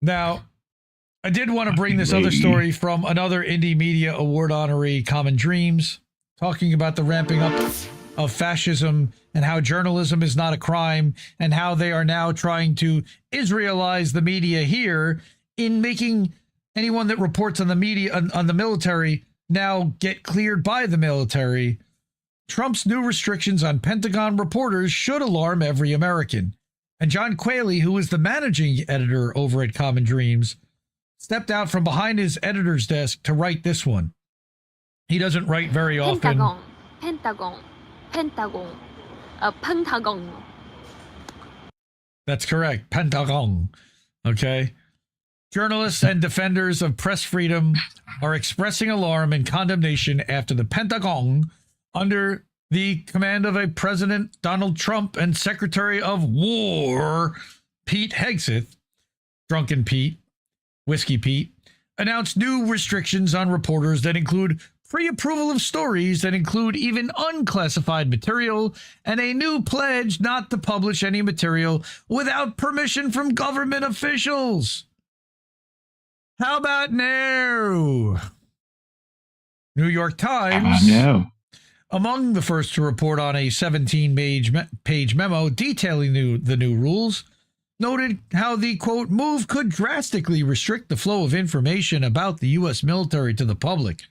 Now, I did want to bring this other story from another Indie Media Award honoree, Common Dreams, talking about the ramping up of fascism and how journalism is not a crime and how they are now trying to Israelize the media here in making anyone that reports on the media, on the military, now get cleared by the military. Trump's new restrictions on Pentagon reporters should alarm every American. And John Quayle, who is the managing editor over at Common Dreams, stepped out from behind his editor's desk to write this one. He doesn't write very often. Pentagon. That's correct. Pentagon. Okay. Journalists and defenders of press freedom are expressing alarm and condemnation after the Pentagon, under the command of a President Donald Trump and Secretary of War Pete Hegseth, Drunken Pete, Whiskey Pete, announced new restrictions on reporters that include pre-approval of stories that include even unclassified material and a new pledge not to publish any material without permission from government officials. How about now? New York Times, among the first to report on a 17-page memo detailing the new rules, noted how the, quote, move could drastically restrict the flow of information about the U.S. military to the public.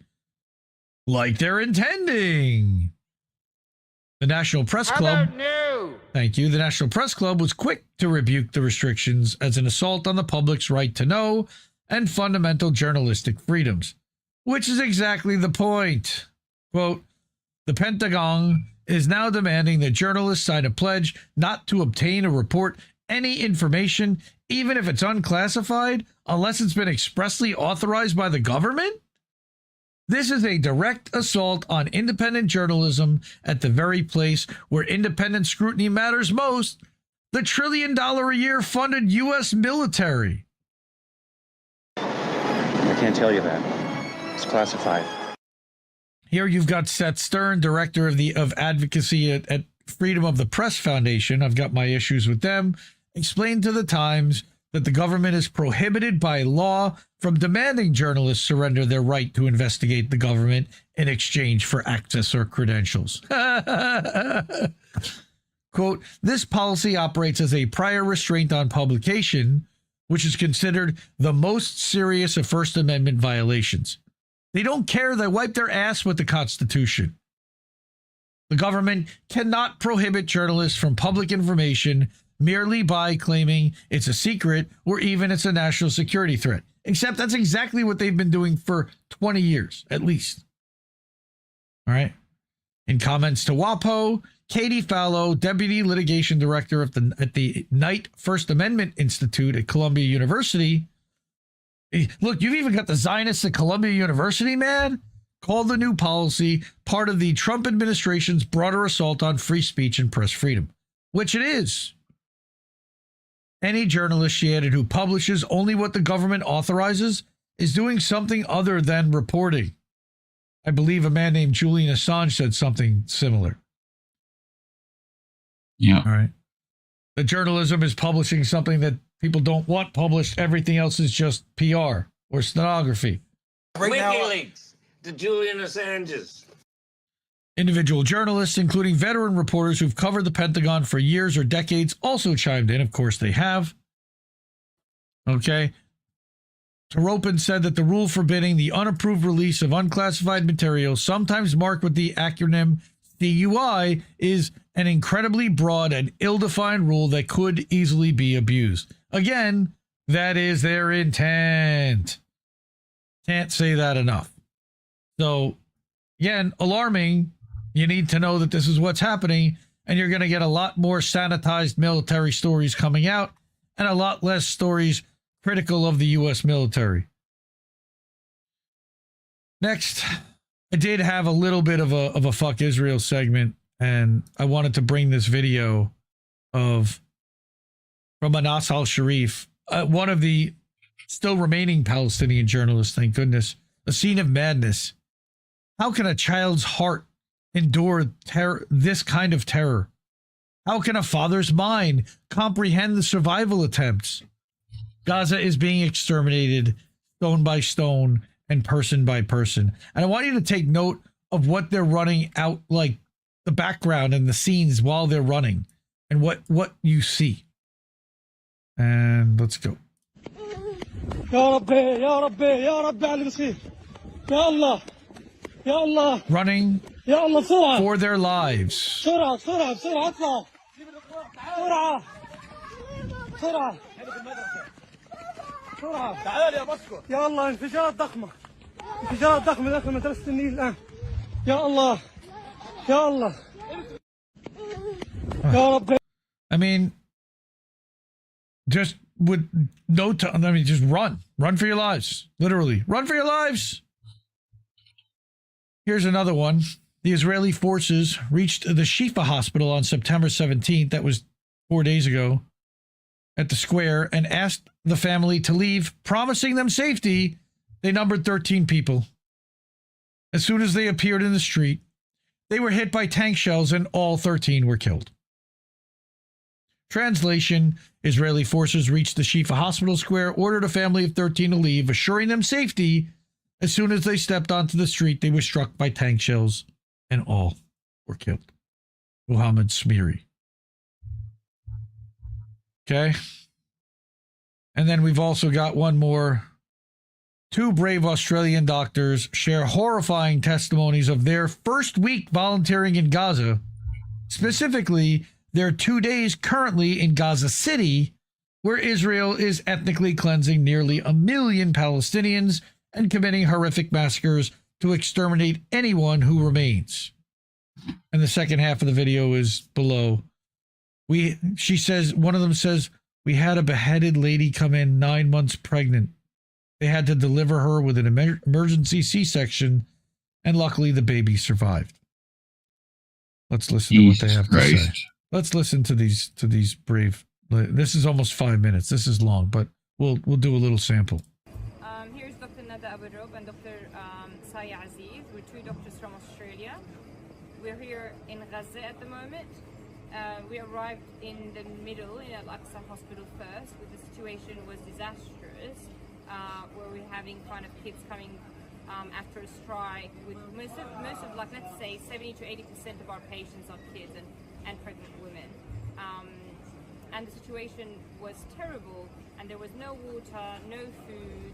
Like they're intending. The National Press Club. Thank you. The National Press Club was quick to rebuke the restrictions as an assault on the public's right to know and fundamental journalistic freedoms, which is exactly the point. Quote, the Pentagon is now demanding that journalists sign a pledge not to obtain or report any information, even if it's unclassified, unless it's been expressly authorized by the government? This is a direct assault on independent journalism at the very place where independent scrutiny matters most, the $1 trillion a year funded U.S. military. I can't tell you that. It's classified. Here you've got Seth Stern, director of advocacy at Freedom of the Press Foundation. I've got my issues with them. Explained to the Times that the government is prohibited by law from demanding journalists surrender their right to investigate the government in exchange for access or credentials. Quote, this policy operates as a prior restraint on publication, which is considered the most serious of First Amendment violations. They don't care. They wipe their ass with the Constitution. The government cannot prohibit journalists from public information merely by claiming it's a secret or even it's a national security threat. Except that's exactly what they've been doing for 20 years, at least. All right. In comments to WAPO, Katie Fallow, Deputy Litigation Director at the Knight First Amendment Institute at Columbia University, Look, you've even got the Zionists at Columbia University, man, called the new policy part of the Trump administration's broader assault on free speech and press freedom, which it is. Any journalist, she added, who publishes only what the government authorizes is doing something other than reporting. I believe a man named Julian Assange said something similar. Yeah. All right. The journalism is publishing something that people don't want published. Everything else is just PR or stenography. WikiLeaks, the Julian Assanges. Individual journalists, including veteran reporters who've covered the Pentagon for years or decades, also chimed in. Of course, they have. Okay. Taropin said that the rule forbidding the unapproved release of unclassified material, sometimes marked with the acronym CUI, is an incredibly broad and ill-defined rule that could easily be abused. Again, that is their intent. Can't say that enough. So, again, alarming. You need to know that this is what's happening, and you're going to get a lot more sanitized military stories coming out and a lot less stories critical of the U.S. military. Next, I did have a little bit of a fuck Israel segment, and I wanted to bring this video from Anas al-Sharif, one of the still remaining Palestinian journalists, thank goodness. A scene of madness. How can a child's heart endure this kind of terror? How can a father's mind comprehend the survival attempts? Gaza is being exterminated stone by stone and person by person. And I want you to take note of what they're running out, like the background and the scenes while they're running, and what you see. And let's go. Running for their lives. يا الله انفجارات ضخمة داخل مدرسة النيل الآن يا الله يا الله يا رب. I mean, just with no time, I mean, just run for your lives. Literally, run for your lives. Here's another one. The Israeli forces reached the Shifa hospital on September 17th. That was 4 days ago. At the square, and asked the family to leave, promising them safety. They numbered 13 people. As soon as they appeared in the street, they were hit by tank shells and all 13 were killed. Translation: Israeli forces reached the Shifa hospital square, ordered a family of 13 to leave, assuring them safety. As soon as they stepped onto the street, they were struck by tank shells and all were killed. Muhammad Smiri. Okay. And then we've also got one more. 2 brave Australian doctors share horrifying testimonies of their first week volunteering in Gaza, specifically their 2 days currently in Gaza City, where Israel is ethnically cleansing nearly 1 million Palestinians and committing horrific massacres to exterminate anyone who remains. And the second half of the video is below. She says, one of them says, we had a beheaded lady come in 9 months pregnant. They had to deliver her with an emergency C-section, and luckily the baby survived. Let's listen to what they have to say. Let's listen to these brave. This is almost 5 minutes. This is long, but we'll do a little sample. Here's Dr. Nada Aburob and Dr. Saya Aziz. We're 2 doctors from Australia. We're here in Gaza at the moment. We arrived in the middle in Al-Aqsa hospital first, where the situation was disastrous, where we're having kind of kids coming after a strike. With most of like, let's say 70 to 80% of our patients are kids and pregnant women. And the situation was terrible, and there was no water, no food,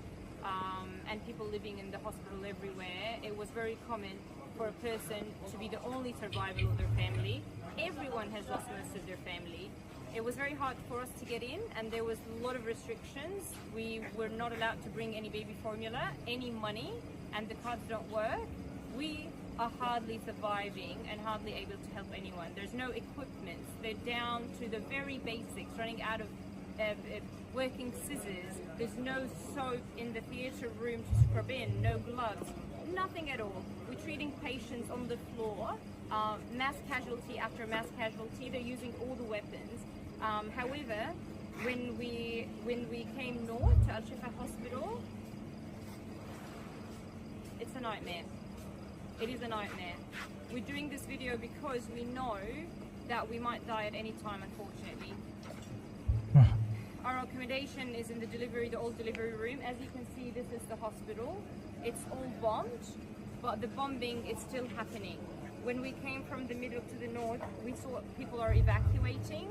and people living in the hospital everywhere. It was very common for a person to be the only survivor of their family. Everyone has lost most of their family. It was very hard for us to get in, and there was a lot of restrictions. We were not allowed to bring any baby formula, any money, and the cards don't work. We are hardly surviving and hardly able to help anyone. There's no equipment. They're down to the very basics, running out of working scissors. There's no soap in the theatre room to scrub in, no gloves, nothing at all. We're treating patients on the floor, mass casualty after mass casualty. They're using all the weapons. However, when we came north to Al Shifa Hospital, it's a nightmare. It is a nightmare. We're doing this video because we know that we might die at any time, unfortunately. Our accommodation is in the old delivery room. As you can see, this is the hospital. It's all bombed, but the bombing is still happening. When we came from the middle to the north, we saw people are evacuating.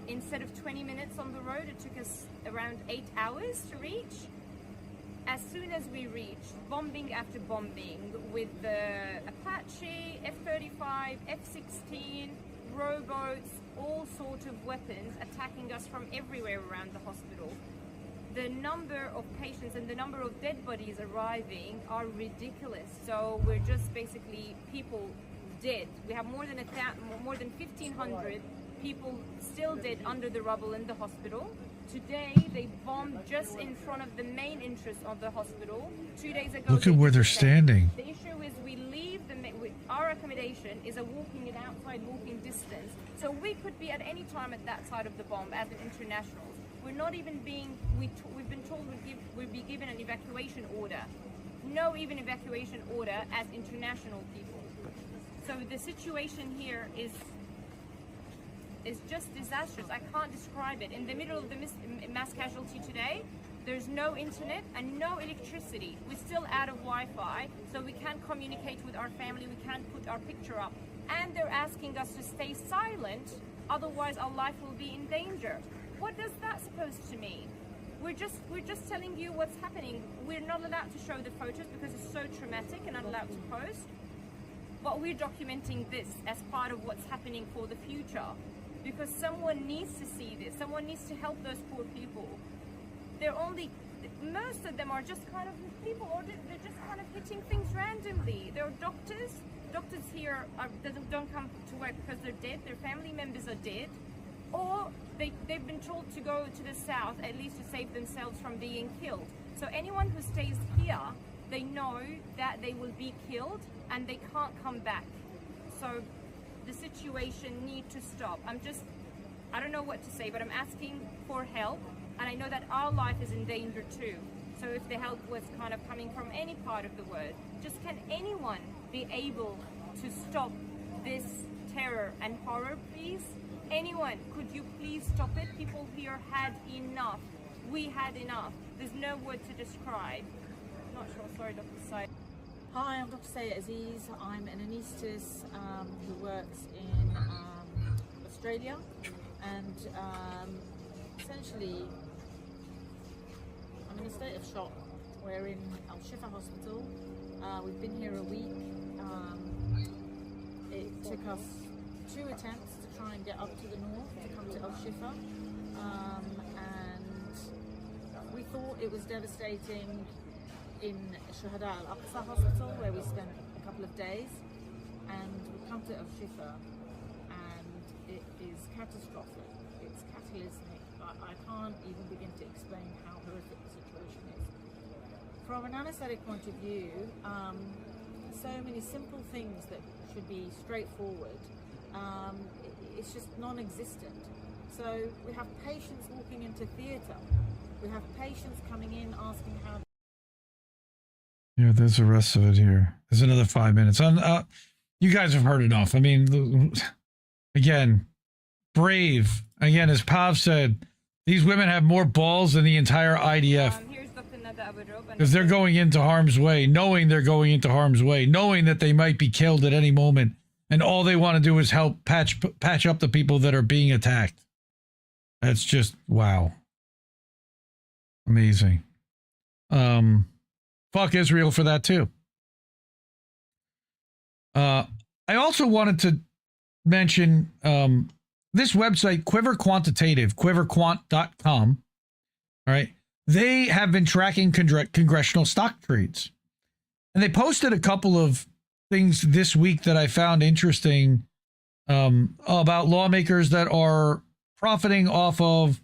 Instead of 20 minutes on the road, it took us around 8 hours to reach. As soon as we reached, bombing after bombing with the Apache, F-35, F-16, rowboats, all sorts of weapons attacking us from everywhere around the hospital. The number of patients and the number of dead bodies arriving are ridiculous. So we're just basically people dead. We have more than 1,500 people still dead under the rubble in the hospital. Today they bombed just in front of the main entrance of the hospital. 2 days ago. Look at where they're standing. The issue is we leave our accommodation is an outside walking distance, so we could be at any time at that side of the bomb as an internationals. We're not even being. We've been told we'd be given an evacuation order. No even evacuation order as international people. So the situation here is just disastrous. I can't describe it. In the middle of the mass casualty today, there's no internet and no electricity. We're still out of Wi-Fi, so we can't communicate with our family, we can't put our picture up. And they're asking us to stay silent, otherwise our life will be in danger. What does that supposed to mean? We're just telling you what's happening. We're not allowed to show the photos because it's so traumatic and not allowed to post. But we're documenting this as part of what's happening for the future. Because someone needs to see this. Someone needs to help those poor people. Most of them are just kind of people, or they're just kind of hitting things randomly. There are doctors. Doctors here don't come to work because they're dead. Their family members are dead. Or they've been told to go to the south, at least to save themselves from being killed. So anyone who stays here, they know that they will be killed and they can't come back. So the situation needs to stop. I don't know what to say, but I'm asking for help, and I know that our life is in danger too. So if the help was kind of coming from any part of the world, just can anyone be able to stop this terror and horror, please? Anyone, could you please stop it? People here had enough. We had enough. There's no word to describe. Not sure, sorry, Dr. Said. Hi, I'm Dr. Sayed Aziz. I'm an anaesthetist who works in Australia, and essentially I'm in a state of shock. We're in Al Shifa Hospital. We've been here a week. It took us 2 attempts to try and get up to the north to come to Al Shifa, and we thought it was devastating in Shuhada Al-Aqsa Hospital, where we spent a couple of days, and we come to Al Shifa and it is catastrophic, it's cataclysmic. I can't even begin to explain how horrific the situation is. From an anesthetic point of view, so many simple things that should be straightforward, it's just non-existent. So we have patients walking into theatre, we have patients coming in asking how. Yeah, there's the rest of it here. There's another 5 minutes. You guys have heard enough. I mean, again, brave. Again, as Pav said, these women have more balls than the entire IDF. Because they're going into harm's way, knowing they're going into harm's way, knowing that they might be killed at any moment. And all they want to do is help patch up the people that are being attacked. That's just, wow. Amazing. Fuck Israel for that too. I also wanted to mention this website, Quiver Quantitative, quiverquant.com. All right. They have been tracking congressional stock trades. And they posted a couple of things this week that I found interesting about lawmakers that are profiting off of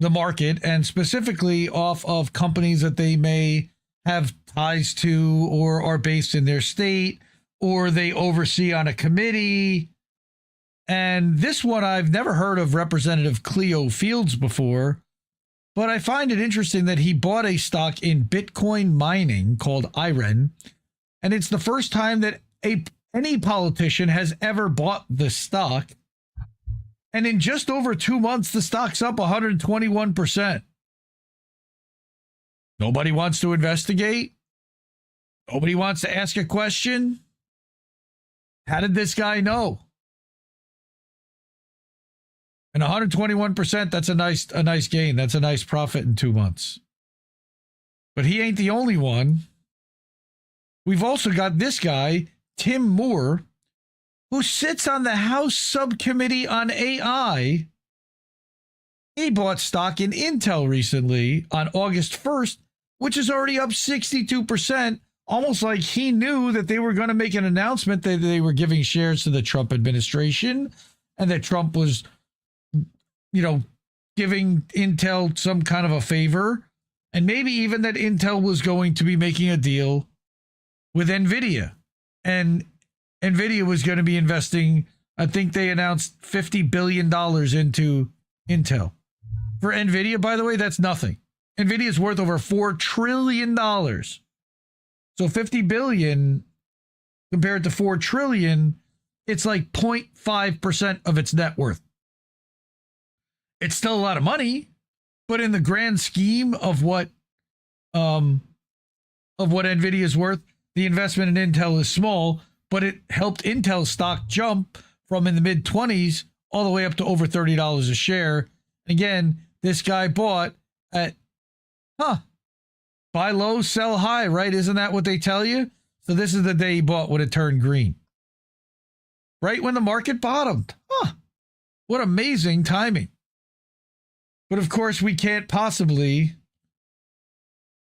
the market, and specifically off of companies that they may have ties to or are based in their state or they oversee on a committee. And this one, I've never heard of Representative Cleo Fields before, but I find it interesting that he bought a stock in Bitcoin mining called IREN, and it's the first time that any politician has ever bought the stock. And in just over 2 months, the stock's up 121%. Nobody wants to investigate. Nobody wants to ask a question. How did this guy know? And 121%, that's a nice gain. That's a nice profit in 2 months. But he ain't the only one. We've also got this guy, Tim Moore, who sits on the House Subcommittee on AI. He bought stock in Intel recently on August 1st, which is already up 62%, almost like he knew that they were going to make an announcement that they were giving shares to the Trump administration and that Trump was, giving Intel some kind of a favor, and maybe even that Intel was going to be making a deal with NVIDIA. And NVIDIA was going to be investing, I think they announced $50 billion into Intel. For NVIDIA, by the way, that's nothing. NVIDIA is worth over $4 trillion. So 50 billion compared to 4 trillion, it's like 0.5% of its net worth. It's still a lot of money, but in the grand scheme of what NVIDIA is worth, the investment in Intel is small, but it helped Intel's stock jump from in the mid-20s all the way up to over $30 a share. Again, this guy bought at, buy low, sell high, right? Isn't that what they tell you? So this is the day he bought when it turned green. Right when the market bottomed. What amazing timing. But of course, we can't possibly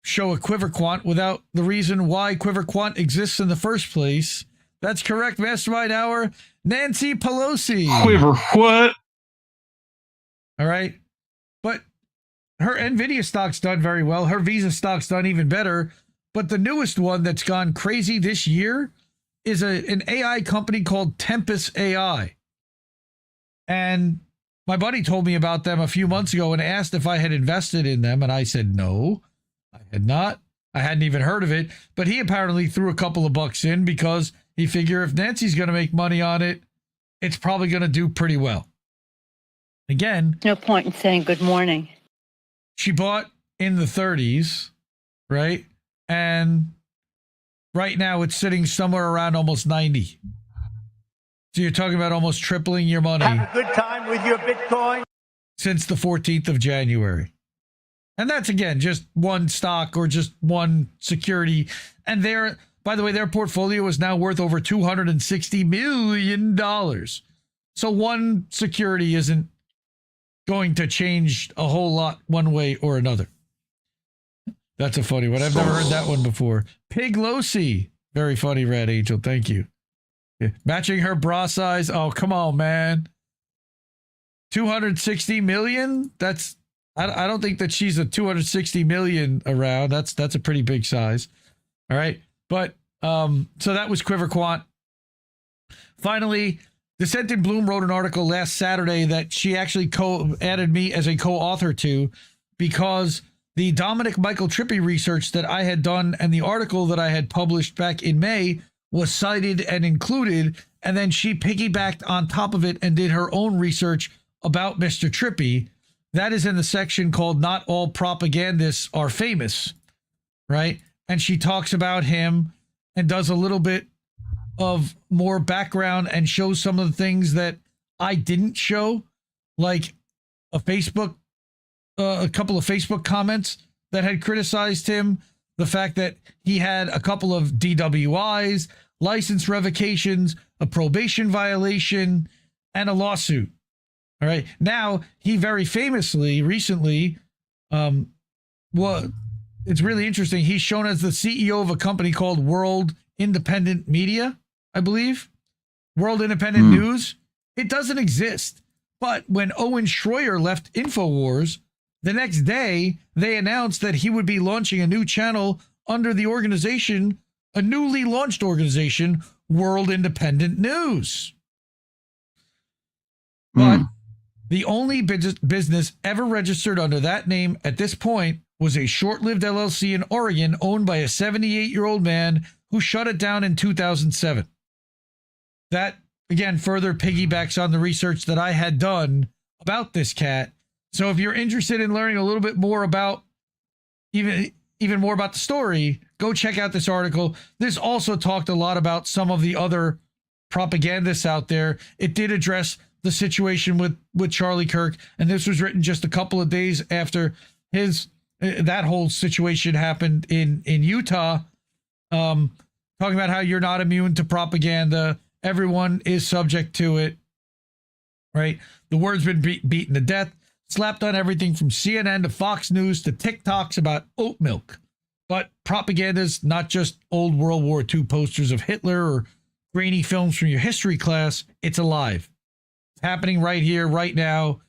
show a Quiver Quant without the reason why Quiver Quant exists in the first place. That's correct, Mastermind Hour. Nancy Pelosi. Quiver what? All right. But her NVIDIA stock's done very well. Her Visa stock's done even better. But the newest one that's gone crazy this year is an AI company called Tempest AI. And my buddy told me about them a few months ago and asked if I had invested in them. And I said, no, I had not. I hadn't even heard of it. But he apparently threw a couple of bucks in because he figured if Nancy's going to make money on it, it's probably going to do pretty well. Again, no point in saying good morning. She bought in the 30s, right? And right now it's sitting somewhere around almost 90. So you're talking about almost tripling your money. Have a good time with your Bitcoin. Since the 14th of January. And that's, again, just one stock or just one security. And by the way, their portfolio is now worth over $260 million. So one security isn't going to change a whole lot one way or another. That's a funny one. I've never heard that one before. Piglosi. Very funny, Red Angel. Thank you. Yeah. Matching her bra size. Oh, come on, man. 260 million? That's, I don't think that she's a 260 million around. That's a pretty big size. All right. But, so that was Quiver Quant. Finally, Descent in Bloom wrote an article last Saturday that she actually added me as a co-author to, because the Dominic Michael Trippi research that I had done and the article that I had published back in May was cited and included, and then she piggybacked on top of it and did her own research about Mr. Trippi. That is in the section called Not All Propagandists Are Famous, right? And she talks about him and does a little bit of more background and shows some of the things that I didn't show, like a couple of Facebook comments that had criticized him, the fact that he had a couple of DWIs, license revocations, a probation violation, and a lawsuit. All right. Now, he very famously recently, it's really interesting. He's shown as the CEO of a company called World Independent Media, I believe. World Independent News. It doesn't exist. But when Owen Schroyer left InfoWars, The next day, they announced that he would be launching a new channel under the organization, a newly launched organization, World Independent News. But the only business ever registered under that name at this point was a short-lived LLC in Oregon owned by a 78-year-old man who shut it down in 2007. That, again, further piggybacks on the research that I had done about this cat. So if you're interested in learning a little bit more about, even more about the story, go check out this article. This also talked a lot about some of the other propagandists out there. It did address the situation with Charlie Kirk, and this was written just a couple of days after that whole situation happened in Utah. Talking about how you're not immune to propaganda. Everyone is subject to it, right? The word's been beaten to death, slapped on everything from CNN to Fox News to TikToks about oat milk. But propaganda is not just old World War II posters of Hitler or grainy films from your history class. It's alive. It's happening right here, right now,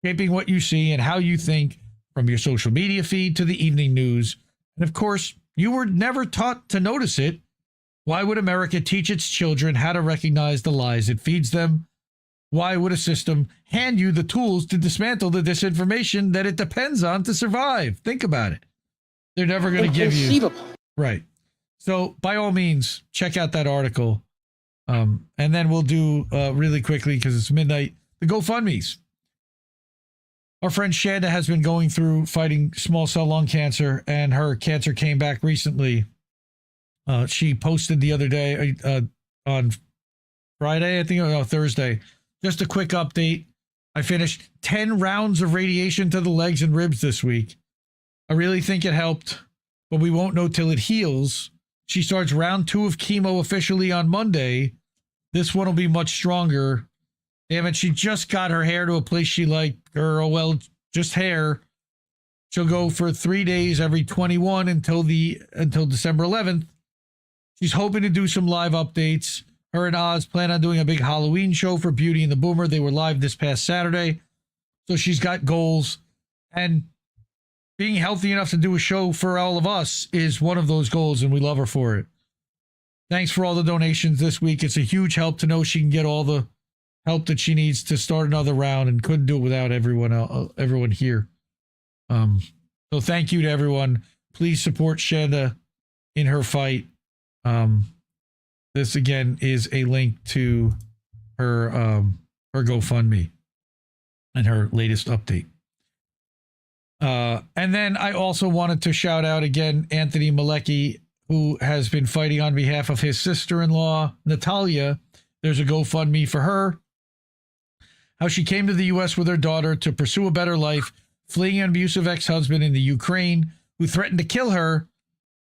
shaping what you see and how you think, from your social media feed to the evening news. And of course, you were never taught to notice it. Why would America teach its children how to recognize the lies it feeds them? Why would a system hand you the tools to dismantle the disinformation that it depends on to survive? Think about it. They're never going to give you. Right. So by all means, check out that article. And then we'll do really quickly, because it's midnight, the GoFundMes. Our friend Shanda has been going through fighting small cell lung cancer, and her cancer came back recently. She posted the other day on Friday, I think, or Thursday, just a quick update. I finished 10 rounds of radiation to the legs and ribs this week. I really think it helped, but we won't know till it heals. She starts round 2 of chemo officially on Monday. This one will be much stronger. Damn it, she just got her hair to a place she liked. Girl, well, just hair. She'll go for 3 days every 21 until December 11th. She's hoping to do some live updates. Her and Oz plan on doing a big Halloween show for Beauty and the Boomer. They were live this past Saturday. So she's got goals. And being healthy enough to do a show for all of us is one of those goals, and we love her for it. Thanks for all the donations this week. It's a huge help to know she can get all the help that she needs to start another round, and couldn't do it without everyone here. So thank you to everyone. Please support Shanda in her fight. This again is a link to her GoFundMe and her latest update. And then I also wanted to shout out again Anthony Malecki, who has been fighting on behalf of his sister-in-law, Natalia. There's a GoFundMe for her. How she came to the U.S. with her daughter to pursue a better life, fleeing an abusive ex-husband in the Ukraine who threatened to kill her.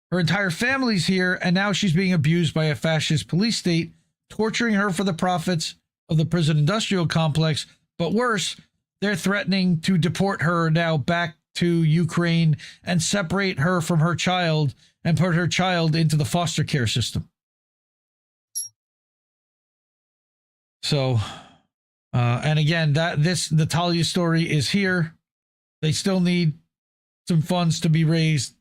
Her entire family's here, and now she's being abused by a fascist police state, torturing her for the profits of the prison industrial complex. But worse, they're threatening to deport her now back to Ukraine and separate her from her child and put her child into the foster care system. So, and again, this Natalia story is here. They still need some funds to be raised.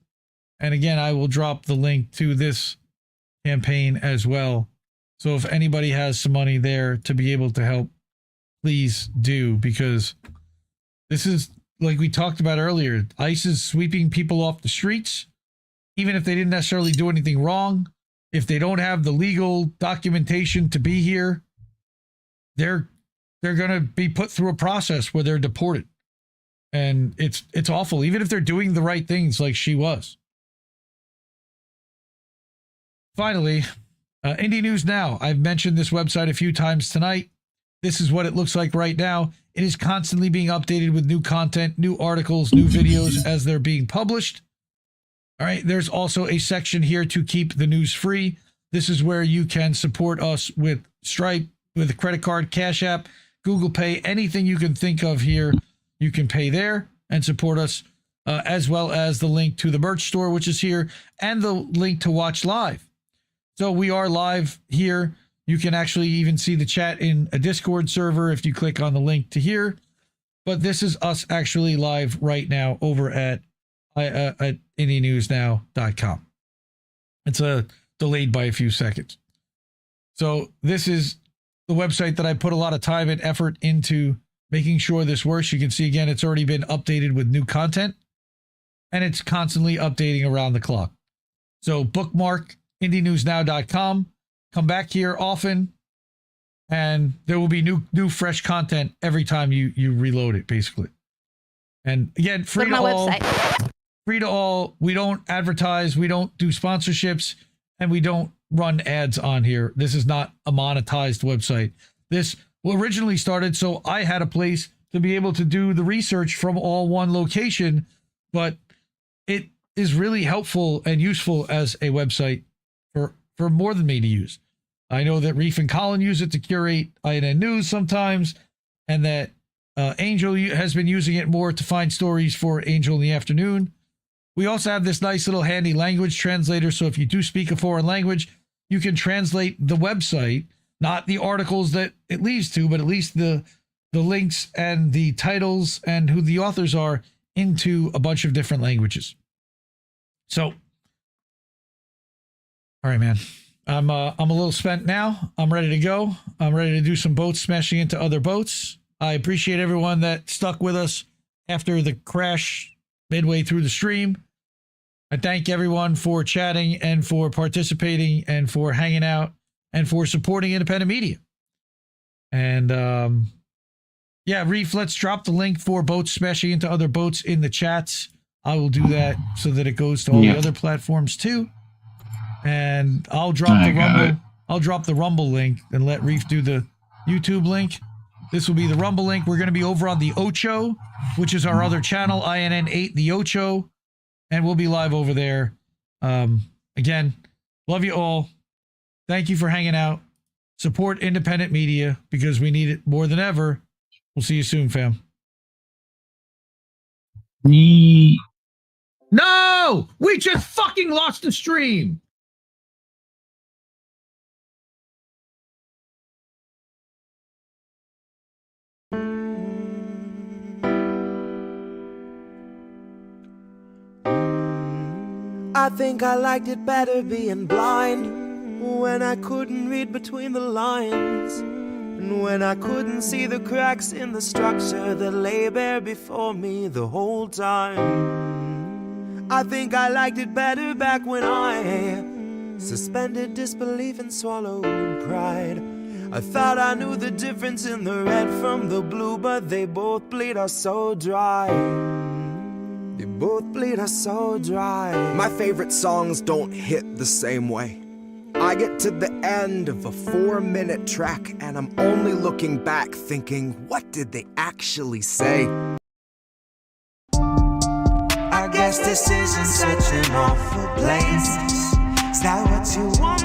And again, I will drop the link to this campaign as well. So if anybody has some money there to be able to help, please do, because this is, like we talked about earlier, ICE is sweeping people off the streets, even if they didn't necessarily do anything wrong. If they don't have the legal documentation to be here, they're going to be put through a process where they're deported. And it's awful, even if they're doing the right things like she was. Finally, Indie News Now. I've mentioned this website a few times tonight. This is what it looks like right now. It is constantly being updated with new content, new articles, new videos as they're being published. All right, there's also a section here to keep the news free. This is where you can support us with Stripe, with a credit card, Cash App, Google Pay, anything you can think of here. You can pay there and support us, as well as the link to the merch store, which is here, and the link to watch live. So we are live here. You can actually even see the chat in a Discord server if you click on the link to here. but this is us actually live right now over at IndieNewsNow.com. It's delayed by a few seconds. So this is the website that I put a lot of time and effort into making sure this works. You can see again, it's already been updated with new content, and it's constantly updating around the clock. So bookmark IndieNewsNow.com. Come back here often, and there will be new fresh content every time you reload it, basically. And again, free to all. Website. Free to all. We don't advertise. We don't do sponsorships, and we don't run ads on here. This is not a monetized website. This originally started so I had a place to be able to do the research from all one location, but it is really helpful and useful as a website for more than me to use. I know that Reef and Colin use it to curate INN news sometimes, and that Angel has been using it more to find stories for Angel in the Afternoon. We also have this nice little handy language translator, so if you do speak a foreign language, you can translate the website, not the articles that it leads to, but at least the links and the titles and who the authors are into a bunch of different languages. So, all right, man. I'm a little spent now. I'm ready to go. I'm ready to do some boats smashing into other boats. I appreciate everyone that stuck with us after the crash midway through the stream. I thank everyone for chatting and for participating and for hanging out and for supporting independent media. And yeah, Reef, let's drop the link for boats smashing into other boats in the chats. I will do that so that it goes to all the other platforms too. And I'll drop the Rumble. I'll drop the Rumble link and let Reef do the YouTube link. This will be the Rumble link. We're going to be over on the Ocho, which is our other channel, INN8, the Ocho, and we'll be live over there. Again, love you all. Thank you for hanging out. Support independent media because we need it more than ever. We'll see you soon, fam. No! We just fucking lost the stream! I think I liked it better being blind, when I couldn't read between the lines, and when I couldn't see the cracks in the structure that lay bare before me the whole time. I think I liked it better back when I suspended disbelief and swallowed pride. I thought I knew the difference in the red from the blue, but they both bleed us so dry. They both bleed us so dry. My favorite songs don't hit the same way. I get to the end of a 4-minute track and I'm only looking back thinking, what did they actually say? I guess this isn't such an awful place. Is that what you want